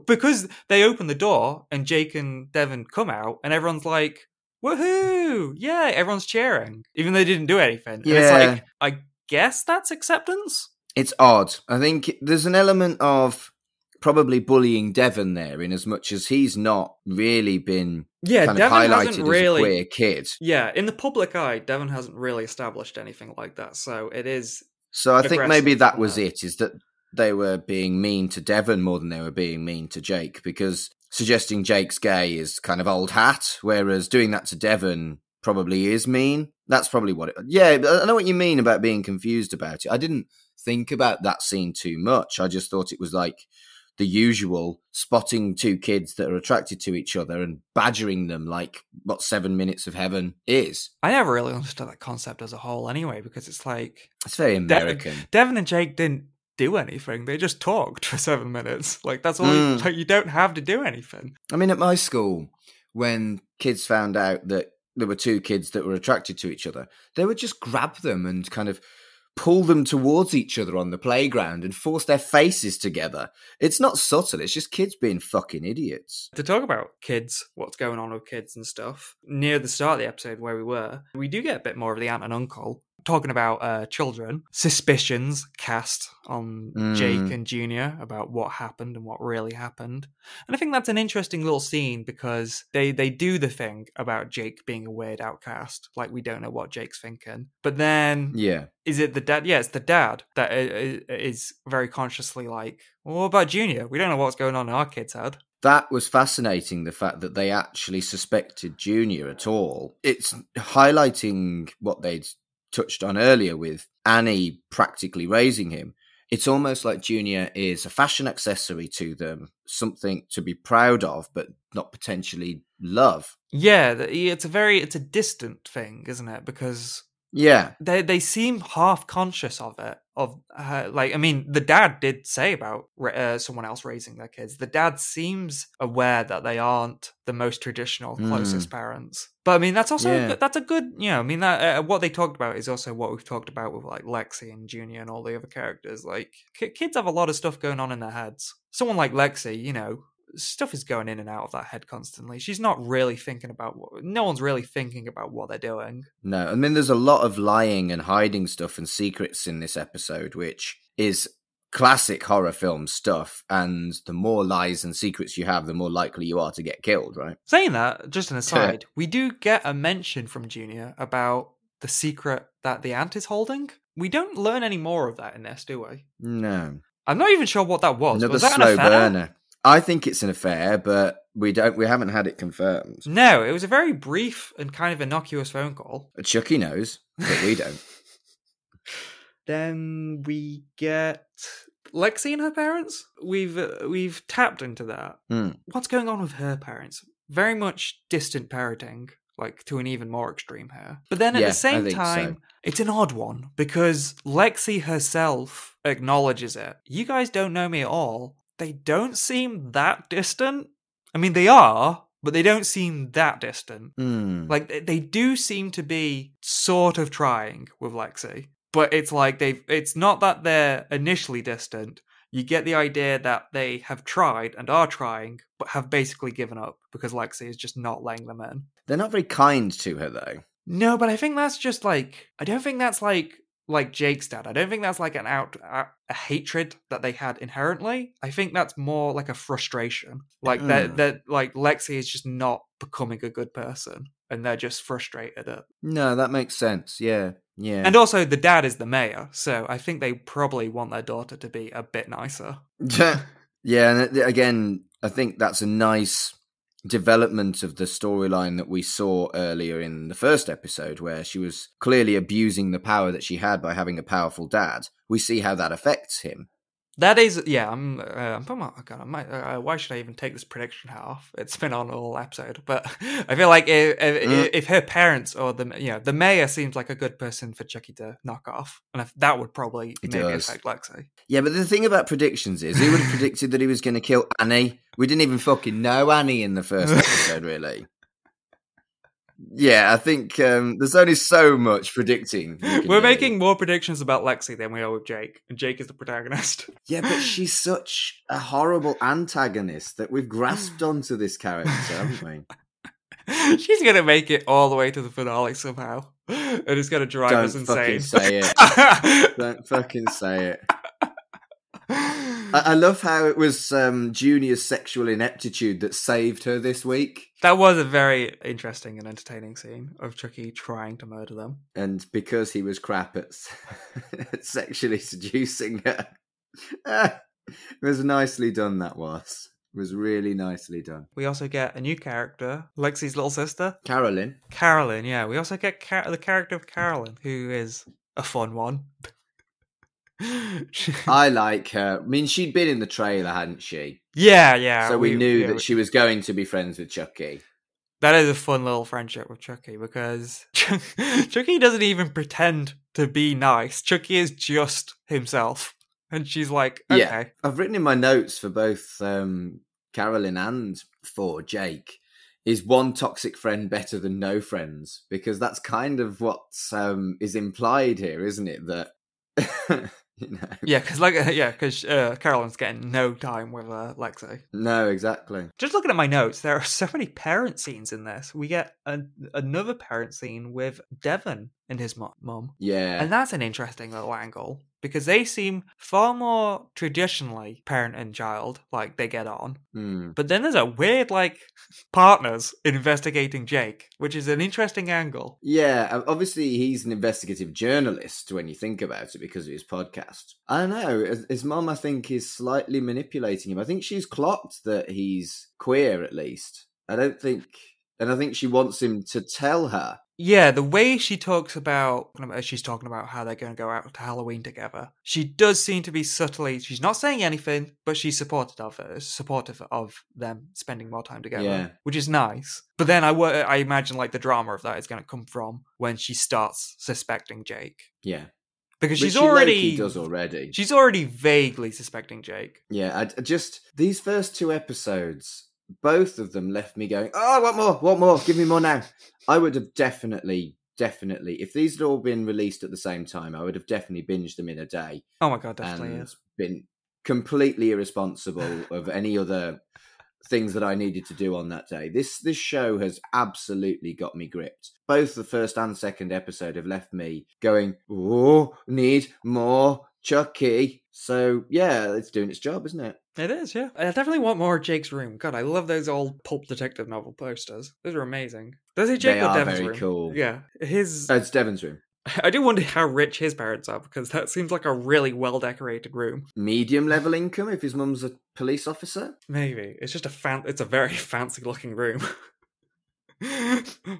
because they opened the door and Jake and Devon come out and everyone's like, woohoo! Yeah, everyone's cheering, even though they didn't do anything. Yeah. And it's like, I guess that's acceptance. It's odd. I think there's an element of probably bullying Devon there, in as much as he's not really been kind of highlighted as a queer kid. Yeah, in the public eye, Devon hasn't really established anything like that, so it is. So I think maybe that was it, is that they were being mean to Devon more than they were being mean to Jake, because suggesting Jake's gay is kind of old hat, whereas doing that to Devon probably is mean. That's probably what it... Yeah, I know what you mean about being confused about it. I didn't think about that scene too much. I just thought it was like the usual spotting two kids that are attracted to each other and badgering them like what 7 Minutes of Heaven is. I never really understood that concept as a whole anyway, because it's like... It's very American. Devon and Jake didn't do anything. They just talked for 7 minutes. Like, that's all. Like, you don't have to do anything. I mean, at my school, when kids found out that there were two kids that were attracted to each other, they would just grab them and kind of pull them towards each other on the playground and force their faces together. It's not subtle, it's just kids being fucking idiots. To talk about kids, what's going on with kids and stuff, near the start of the episode where we do get a bit more of the aunt and uncle talking about children, suspicions cast on Jake and Junior about what happened and what really happened. And I think that's an interesting little scene, because they do the thing about Jake being a weird outcast, like we don't know what Jake's thinking. But then, is it the dad? Yeah, it's the dad that is very consciously like, well, what about Junior? We don't know what's going on in our kid's head. That was fascinating, the fact that they actually suspected Junior at all. It's highlighting what they'd touched on earlier with Annie practically raising him. It's almost like Junior is a fashion accessory to them, something to be proud of, but not potentially love. Yeah, it's a distant thing, isn't it? Because they seem half conscious of it. The dad did say about someone else raising their kids. The dad seems aware that they aren't the most traditional, closest parents. But I mean, that's also that's a good, what they talked about is also what we've talked about with like Lexi and Junior and all the other characters. Like, kids have a lot of stuff going on in their heads. Someone like Lexi, stuff is going in and out of that head constantly. She's not really thinking about no one's really thinking about what they're doing. No, I mean, there's a lot of lying and hiding stuff and secrets in this episode, which is classic horror film stuff. And the more lies and secrets you have, the more likely you are to get killed, right? Saying that, just an aside, we do get a mention from Junior about the secret that the aunt is holding. We don't learn any more of that in this, do we? No. I'm not even sure what that was. Another was that slow an affair? burner. I think it's an affair, but we haven't had it confirmed. No, it was a very brief and kind of innocuous phone call. Chucky knows, but we don't. Then we get Lexi and her parents. We've tapped into that. What's going on with her parents? Very much distant parenting. like to an even more extreme here. But then at Yeah, the same I think time, so. it's an odd one because Lexi herself acknowledges it. You guys don't know me at all. They don't seem that distant. I mean, they are, but they don't seem that distant. Like, they do seem to be sort of trying with Lexi, but it's like it's not that they're initially distant. You get the idea that they have tried and are trying, but have basically given up because Lexi is just not letting them in. They're not very kind to her, though. No, but I think that's just like, I don't think that's like Jake's dad. I don't think that's like a hatred that they had inherently. I think that's more like a frustration. Like that like Lexi is just not becoming a good person and they're just frustrated at. No, that makes sense. Yeah. Yeah. And also the dad is the mayor, so I think they probably want their daughter to be a bit nicer. Yeah, and again, I think that's a nice development of the storyline that we saw earlier in the first episode, where she was clearly abusing the power that she had by having a powerful dad. We see how that affects him. That is, yeah. I'm talking about. God, why should I even take this prediction hat off? It's been on all episode, but I feel like if her parents or the mayor seems like a good person for Chucky to knock off, and if that would probably affect Lexi. Yeah, but the thing about predictions is, he would have predicted that he was going to kill Annie. We didn't even fucking know Annie in the first episode, really. Yeah, I think there's only so much predicting. We're making more predictions about Lexi than we are with Jake, and Jake is the protagonist. Yeah, but she's such a horrible antagonist that we've grasped onto this character, haven't we? She's going to make it all the way to the finale somehow, and it's going to drive us insane. Don't fucking say it. Don't fucking say it. I love how it was Junior's sexual ineptitude that saved her this week. That was a very interesting and entertaining scene of Chucky trying to murder them. And because he was crap at sexually seducing her. It was nicely done, that was. It was really nicely done. We also get a new character, Lexi's little sister. Carolyn, yeah. We also get the character of Carolyn, who is a fun one. I like her. I mean, she'd been in the trailer, hadn't she? Yeah. So we knew that she was going to be friends with Chucky. That is a fun little friendship with Chucky, because Chucky doesn't even pretend to be nice. Chucky is just himself. And she's like, okay. Yeah, I've written in my notes for both Carolyn and for Jake, is one toxic friend better than no friends? Because that's kind of what is implied here, isn't it? That... You know. Yeah, because Carolyn's getting no time with Lexi. No, exactly. Just looking at my notes, there are so many parent scenes in this. We get another parent scene with Devon and his mum. Yeah. And that's an interesting little angle, because they seem far more traditionally parent and child, like they get on. But then there's a weird, like, partners investigating Jake, which is an interesting angle. Yeah, obviously he's an investigative journalist when you think about it because of his podcast. I don't know, his mum, I think, is slightly manipulating him. I think she's clocked that he's queer, at least. I think she wants him to tell her. Yeah, the way she talks about, she's talking about how they're going to go out to Halloween together. She does seem to be subtly, she's not saying anything, but she's supportive of them spending more time together, which is nice. But then I imagine like the drama of that is going to come from when she starts suspecting Jake. Yeah. Because she does already. She's already vaguely suspecting Jake. Yeah, these first two episodes, both of them left me going, oh, what more? Give me more now. I would have definitely, if these had all been released at the same time, I would have definitely binged them in a day. Oh my God, definitely. And been completely irresponsible of any other things that I needed to do on that day. This show has absolutely got me gripped. Both the first and second episode have left me going, oh, need more Chucky. So, yeah, it's doing its job, isn't it? It is, yeah. I definitely want more of Jake's room. God, I love those old pulp detective novel posters. Those are amazing. Those are Jake or Devon's room. They are very cool. Yeah. It's Devon's room. I do wonder how rich his parents are, because that seems like a really well-decorated room. Medium level income if his mum's a police officer? Maybe. It's just it's a very fancy-looking room.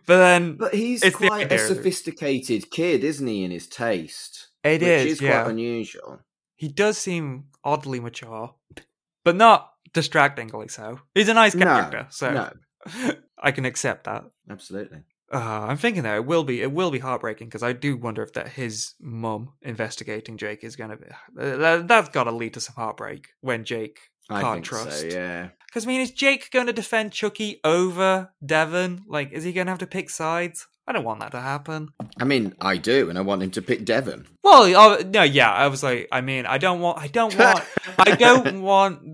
But he's quite a sophisticated kid, isn't he, in his taste? Which is quite unusual. He does seem oddly mature, but not distractingly so. He's a nice character, so I can accept that. Absolutely. I'm thinking that it will be heartbreaking, because I do wonder if that his mum investigating Jake is going to be that's got to lead to some heartbreak when Jake I can't think trust. so, yeah. Because I mean, is Jake going to defend Chucky over Devon? Like, is he going to have to pick sides? I don't want that to happen. I mean, I do, and I want him to pick Devon. Well, no, yeah, I was like, I mean, I don't want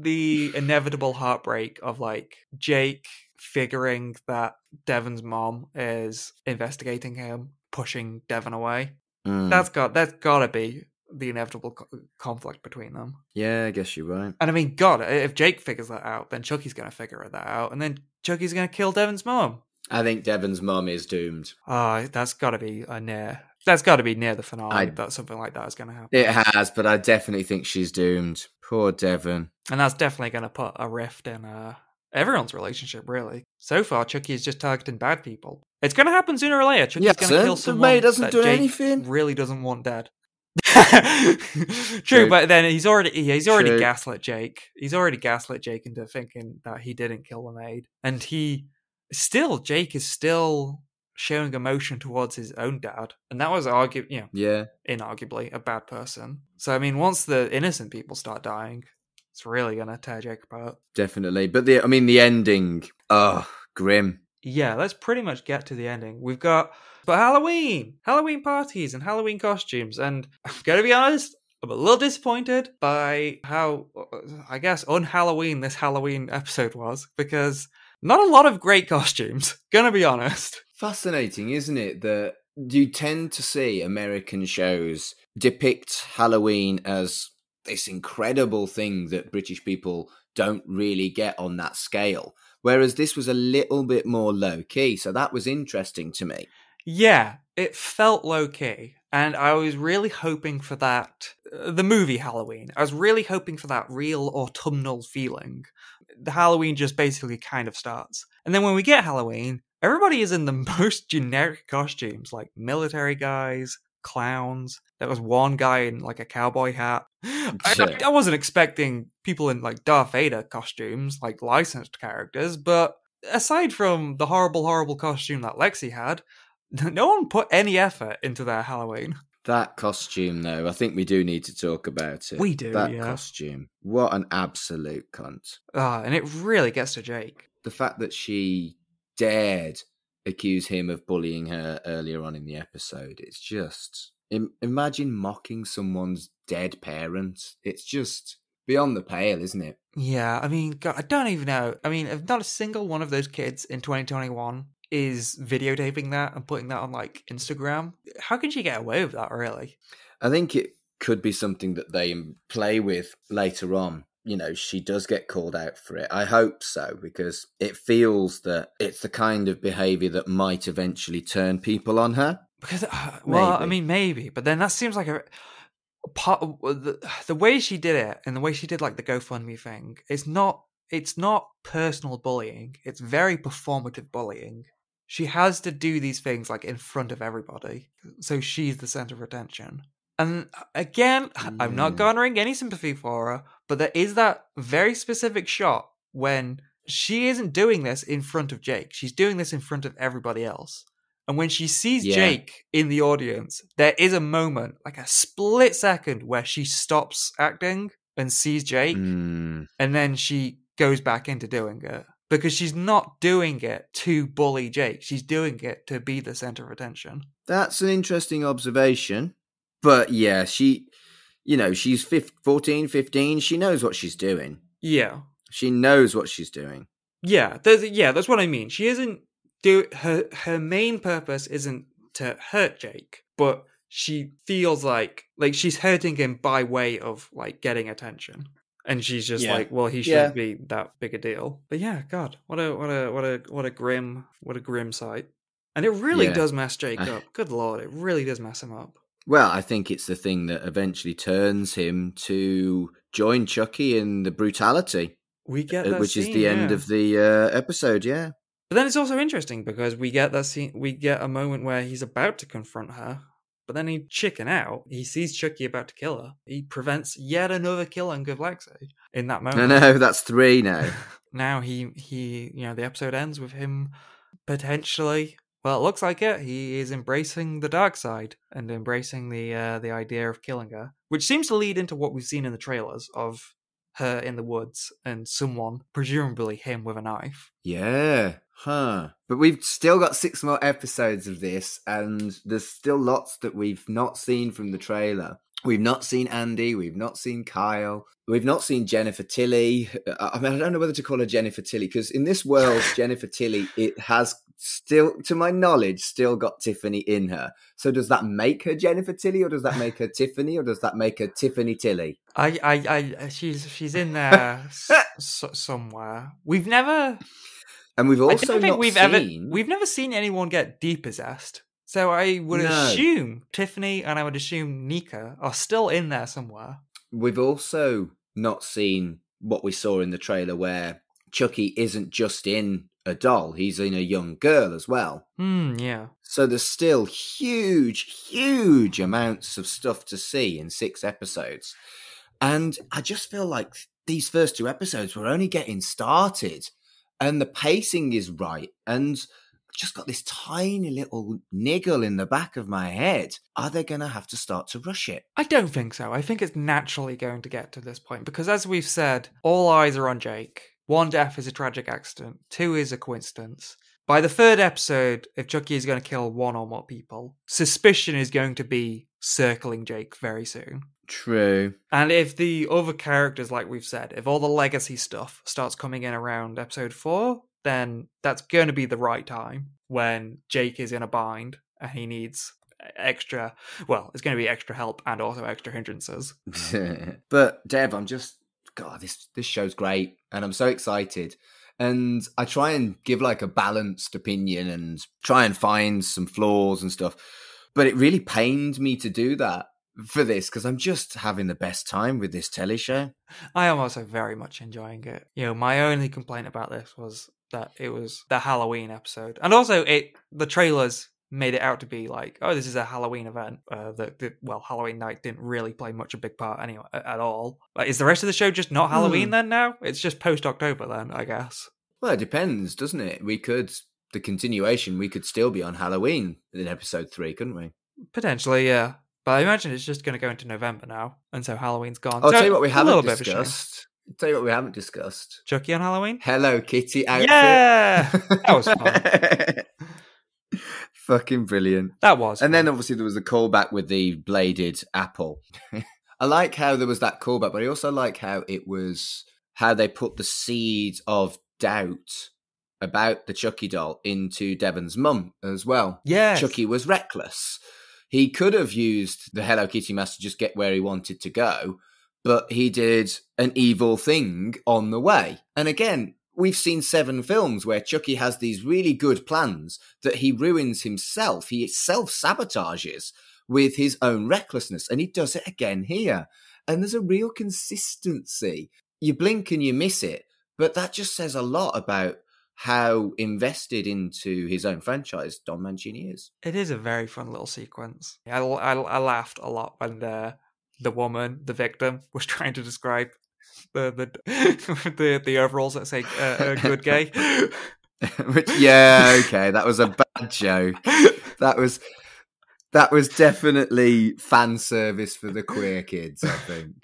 the inevitable heartbreak of like Jake figuring that Devon's mom is investigating him, pushing Devon away. That's got to be the inevitable conflict between them. Yeah, I guess you're right. And I mean, God, if Jake figures that out, then Chucky's going to figure that out, and then Chucky's going to kill Devon's mom. I think Devon's mum is doomed. That's got to be That's got to be near the finale that something like that is going to happen. It has, but I definitely think she's doomed. Poor Devon. And that's definitely going to put a rift in everyone's relationship, really. So far, Chucky is just targeting bad people. It's going to happen sooner or later. Chucky's going to kill someone doesn't that do Jake anything. really doesn't want dead. True, but then he's already gaslit Jake. He's already gaslit Jake into thinking that he didn't kill the maid, and Jake is still showing emotion towards his own dad, and that was inarguably a bad person. So I mean, once the innocent people start dying, it's really gonna tear Jake apart. Definitely, but the ending, grim. Yeah, let's pretty much get to the ending. We've got Halloween parties and Halloween costumes, and I'm gonna be honest, I'm a little disappointed by how, I guess, un-Halloween this Halloween episode was, because not a lot of great costumes, gonna be honest. Fascinating, isn't it, that you tend to see American shows depict Halloween as this incredible thing that British people don't really get on that scale, whereas this was a little bit more low-key, so that was interesting to me. Yeah, it felt low-key, and I was really hoping for that, the movie Halloween, I was really hoping for that real autumnal feeling. The Halloween just basically kind of starts. And then when we get Halloween, everybody is in the most generic costumes, like military guys, clowns. There was one guy in like a cowboy hat. I wasn't expecting people in like Darth Vader costumes, like licensed characters, but aside from the horrible, horrible costume that Lexi had, no one put any effort into their Halloween. That costume, though, I think we do need to talk about it. We do, that costume. What an absolute cunt. And it really gets to Jake. The fact that she dared accuse him of bullying her earlier on in the episode, it's just... Imagine mocking someone's dead parent. It's just beyond the pale, isn't it? Yeah, I mean, God, I don't even know. I mean, if not a single one of those kids in 2021 is videotaping that and putting that on, like, Instagram, how can she get away with that, really? I think it could be something that they play with later on. You know, she does get called out for it. I hope so, because it feels that it's the kind of behaviour that might eventually turn people on her. Because, I mean, maybe, but then that seems like the way she did it, and the way she did like the GoFundMe thing, it's not personal bullying. It's very performative bullying. She has to do these things like in front of everybody, so she's the center of attention. And again, I'm not garnering any sympathy for her, but there is that very specific shot when she isn't doing this in front of Jake. She's doing this in front of everybody else. And when she sees Jake in the audience, there is a moment, like a split second, where she stops acting and sees Jake, and then she goes back into doing it. Because she's not doing it to bully Jake. She's doing it to be the center of attention. That's an interesting observation. But yeah, she's 14, 15. She knows what she's doing. Yeah. She knows what she's doing. Yeah, that's what I mean. She isn't... her main purpose isn't to hurt Jake, but she feels like she's hurting him by way of like getting attention, and she's just like, well, he shouldn't be that big a deal. But yeah, God, what a grim sight, and it really does mess Jake up. Good Lord, it really does mess him up. Well, I think it's the thing that eventually turns him to join Chucky in the brutality. We get that which scene, is the end of the episode. Yeah. But then it's also interesting because we get that scene. We get a moment where he's about to confront her, but then he chicken out. He sees Chucky about to kill her. He prevents yet another killing of Lexi in that moment. No, that's 3 now. Now he the episode ends with him potentially Well, it looks like it. He is embracing the dark side and embracing the idea of killing her, which seems to lead into what we've seen in the trailers of her in the woods and someone, presumably him, with a knife. Yeah. Huh. But we've still got 6 more episodes of this, and there's still lots that we've not seen from the trailer. We've not seen Andy. We've not seen Kyle. We've not seen Jennifer Tilly. I mean, I don't know whether to call her Jennifer Tilly, because in this world, Jennifer Tilly, it has still, to my knowledge, still got Tiffany in her. So does that make her Jennifer Tilly, or does that make her Tiffany, or does that make her Tiffany Tilly? She's in there somewhere. We've never... And we've also we've never seen anyone get depossessed. So I would assume Tiffany and I would assume Nika are still in there somewhere. We've also not seen what we saw in the trailer, where Chucky isn't just in a doll, he's in a young girl as well. Yeah. So there's still huge amounts of stuff to see in 6 episodes. And I just feel like these first 2 episodes were only getting started. And the pacing is right. And I've just got this tiny little niggle in the back of my head. Are they going to have to start to rush it? I don't think so. I think it's naturally going to get to this point. Because as we've said, all eyes are on Jake. 1 death is a tragic accident. 2 is a coincidence. By the 3rd episode, if Chucky is going to kill 1 or more people, suspicion is going to be circling Jake very soon. True. And if the other characters, like we've said, if all the legacy stuff starts coming in around episode 4, then that's going to be the right time when Jake is in a bind and he needs extra, well, it's going to be extra help and also extra hindrances. But Dev, God, this show's great and I'm so excited. And I try and give like a balanced opinion and try and find some flaws and stuff. But it really pained me to do that for this, because I'm just having the best time with this telly show. I am also very much enjoying it. You know, my only complaint about this was that it was the Halloween episode. And also the trailers made it out to be like, oh, this is a Halloween event. Halloween night didn't really play much a big part anyway at all. Like, is the rest of the show just not Halloween then now? It's just post-October then, I guess. Well, it depends, doesn't it? The continuation, we could still be on Halloween in episode 3, couldn't we? Potentially, yeah. But I imagine it's just going to go into November now, and so Halloween's gone. I'll tell you what we haven't discussed. Chucky on Halloween? Hello Kitty outfit. Yeah! That was fun. Fucking brilliant. That was And fun. then obviously there was a callback with the bladed apple. I like how there was that callback, but I also like how they put the seed of doubt about the Chucky doll into Devon's mum as well. Yes. Chucky was reckless. He could have used the Hello Kitty mask to just get where he wanted to go, but he did an evil thing on the way. And again, we've seen 7 films where Chucky has these really good plans that he ruins himself. He self-sabotages with his own recklessness, and he does it again here. And there's a real consistency. You blink and you miss it, but that just says a lot about how invested into his own franchise Don Mancini is. It is a very fun little sequence. I laughed a lot when the woman, the victim, was trying to describe the overalls that say good gay. Okay, that was a bad joke. That was definitely fan service for the queer kids, I think.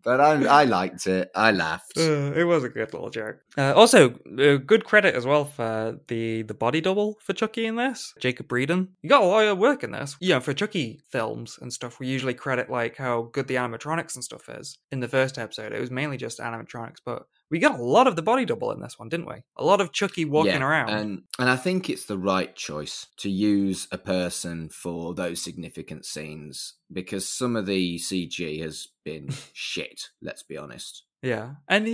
But I liked it. I laughed. It was a good little joke. Also, good credit as well for the body double for Chucky in this. Jacob Breeden. You got a lot of work in this. You know, for Chucky films and stuff, we usually credit like how good the animatronics and stuff is. In the first episode, it was mainly just animatronics, but we got a lot of the body double in this one, didn't we? A lot of Chucky walking around. And I think it's the right choice to use a person for those significant scenes, because some of the CG has been shit, let's be honest. Yeah, and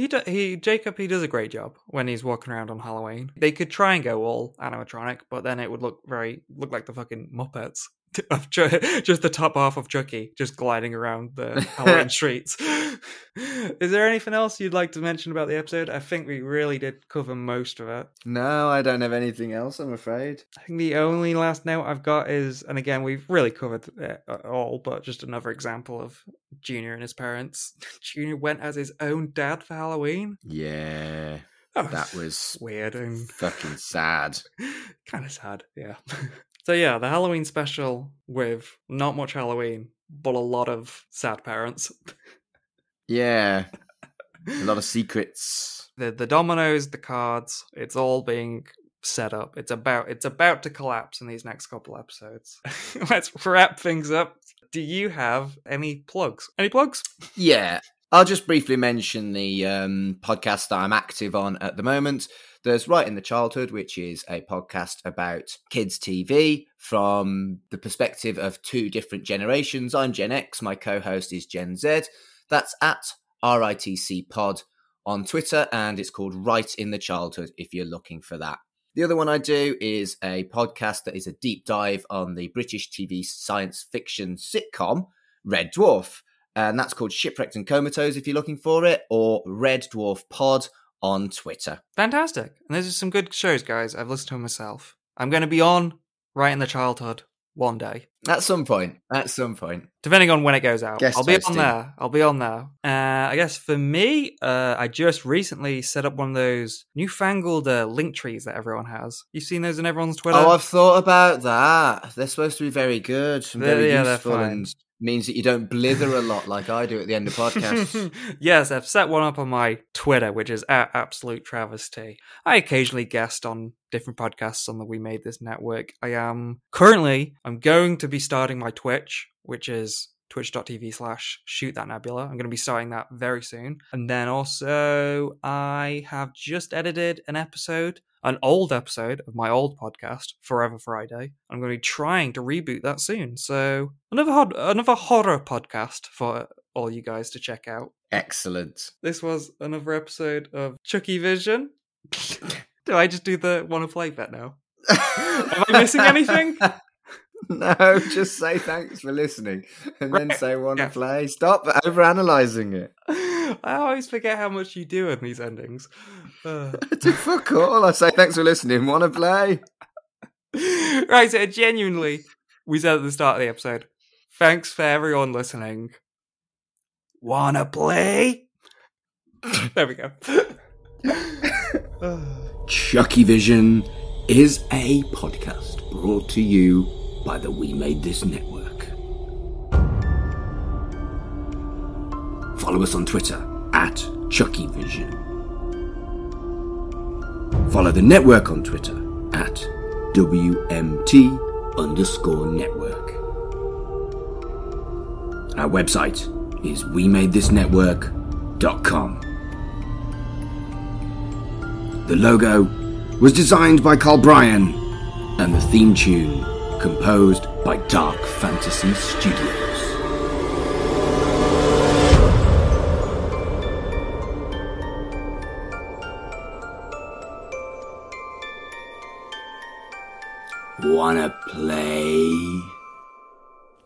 Jacob does a great job when he's walking around on Halloween. They could try and go all animatronic, but then it would look like the fucking Muppets. Of just the top half of Chucky just gliding around the Halloween streets. Is there anything else you'd like to mention about the episode? I think we really did cover most of it. No, I don't have anything else, I'm afraid. I think the only last note I've got is, and again, we've really covered it all, but just another example of Junior and his parents. Junior went as his own dad for Halloween. Yeah. That was weird and fucking sad. kind of sad, yeah. So yeah, the Halloween special with not much Halloween, but a lot of sad parents. Yeah. A lot of secrets. The dominoes, the cards, it's all being set up. It's about to collapse in these next couple episodes. Let's wrap things up. Do you have any plugs? Any plugs? Yeah. I'll just briefly mention the podcast that I'm active on at the moment. There's Right in the Childhood, which is a podcast about kids' TV from the perspective of two different generations. I'm Gen X. My co-host is Gen Z. That's at RITC Pod on Twitter, and it's called Right in the Childhood if you're looking for that. The other one I do is a podcast that is a deep dive on the British TV science fiction sitcom Red Dwarf. And that's called Shipwrecked and Comatose if you're looking for it, or Red Dwarf Pod on Twitter. Fantastic. And those are some good shows, guys. I've listened to them myself. I'm going to be on Right in the Childhood one day. At some point. Depending on when it goes out. Guest I'll be hosting. on there. I guess for me, I just recently set up one of those newfangled link trees that everyone has. You've seen those in everyone's Twitter? Oh, I've thought about that. They're supposed to be very good and very useful and means that you don't blither a lot like I do at the end of podcasts. Yes, I've set one up on my Twitter, which is at Absolute Travesty. I occasionally guest on different podcasts on the We Made This network. I'm going to be starting my Twitch, which is twitch.tv/shootthatnebula. I'm going to be starting that very soon. And then also, I have just edited an old episode of my old podcast, Forever Friday. I'm going to be trying to reboot that soon. So another horror podcast for all you guys to check out. Excellent. This was another episode of Chucky Vision. Do I just do the wanna play bit now? Am I missing anything? No, just say thanks for listening and then say wanna play. Stop overanalyzing it. I always forget how much you do in these endings. Fuck all. I say thanks for listening. Wanna play? Right, so genuinely, we said at the start of the episode, thanks for everyone listening. Wanna play? There we go. Chucky Vision is a podcast brought to you by the We Made This network. Follow us on Twitter at Chucky Vision. Follow the network on Twitter at WMT_network. Our website is WeMadeThisNetwork.com. The logo was designed by Carl Bryan, and the theme tune composed by Dark Fantasy Studios. Wanna play?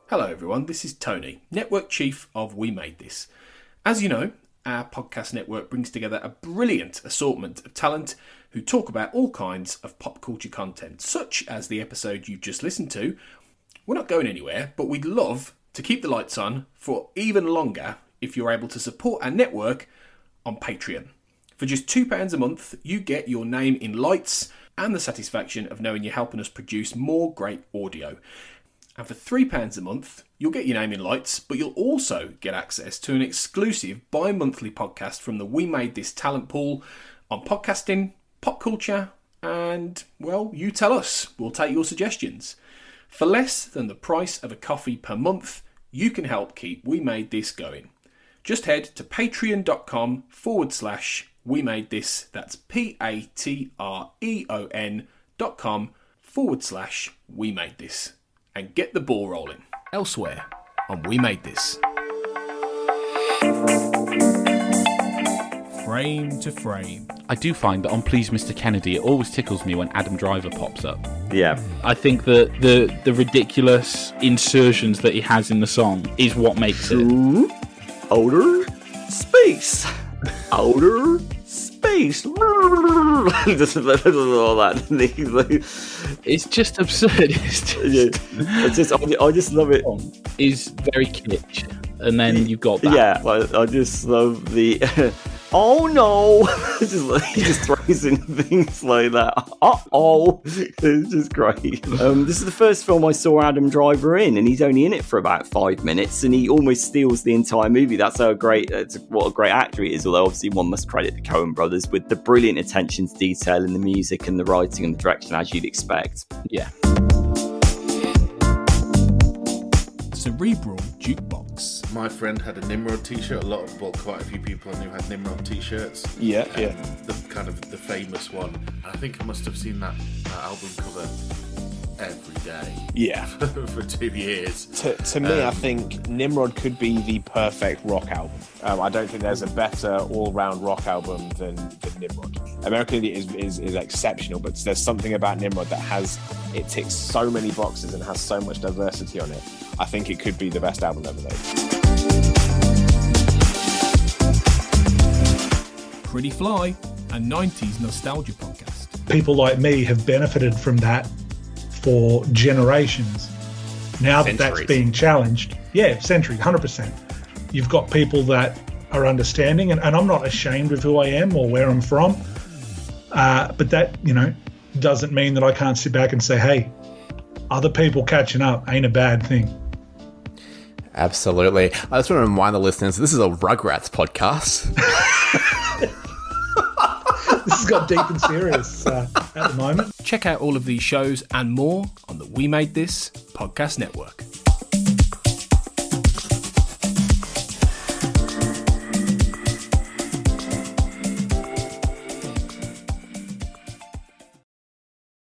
Hello everyone, this is Tony, Network Chief of We Made This. As you know, our podcast network brings together a brilliant assortment of talent who talk about all kinds of pop culture content, such as the episode you just listened to. We're not going anywhere, but we'd love to keep the lights on for even longer if you're able to support our network on Patreon. For just £2 a month, you get your name in lights and the satisfaction of knowing you're helping us produce more great audio. And for £3 a month, you'll get your name in lights, but you'll also get access to an exclusive bi-monthly podcast from the We Made This talent pool on podcasting, pop culture, and, well, you tell us. We'll take your suggestions. For less than the price of a coffee per month, you can help keep We Made This going. Just head to patreon.com/We Made This. That's patreon.com/We Made This. And get the ball rolling. Elsewhere on We Made This. Frame to frame. I do find that on Please Mr. Kennedy, it always tickles me when Adam Driver pops up. Yeah. I think that the ridiculous insertions that he has in the song is what makes it. Outer space. Outer space. Just all that. It's just absurd. I just love it. Is very kitsch, and then you've got that. Yeah, I just love the oh no. He just throws in things like that. Uh-oh. It's just great. This is the first film I saw Adam Driver in, and he's only in it for about 5 minutes, and he almost steals the entire movie. That's what a great actor he is, although obviously one must credit the Coen brothers with the brilliant attention to detail in the music and the writing and the direction, as you'd expect. Yeah. Cerebral Jukebox. My friend had a Nimrod t-shirt. Quite a few people I knew had Nimrod t-shirts. Yeah. The kind of the famous one. And I think I must have seen that album cover every day. Yeah. For 2 years. To me, I think Nimrod could be the perfect rock album. I don't think there's a better all-round rock album than Nimrod. American Idiot is exceptional, but there's something about Nimrod that ticks so many boxes and has so much diversity on it. I think it could be the best album ever made. Pretty Fly, a 90s nostalgia podcast. People like me have benefited from that for generations. Now that that's being challenged, centuries, 100%. You've got people that are understanding, and I'm not ashamed of who I am or where I'm from, but that, doesn't mean that I can't sit back and say, hey, other people catching up ain't a bad thing. Absolutely. I just want to remind the listeners, this is a Rugrats podcast. This has got deep and serious at the moment. Check out all of these shows and more on the We Made This podcast network.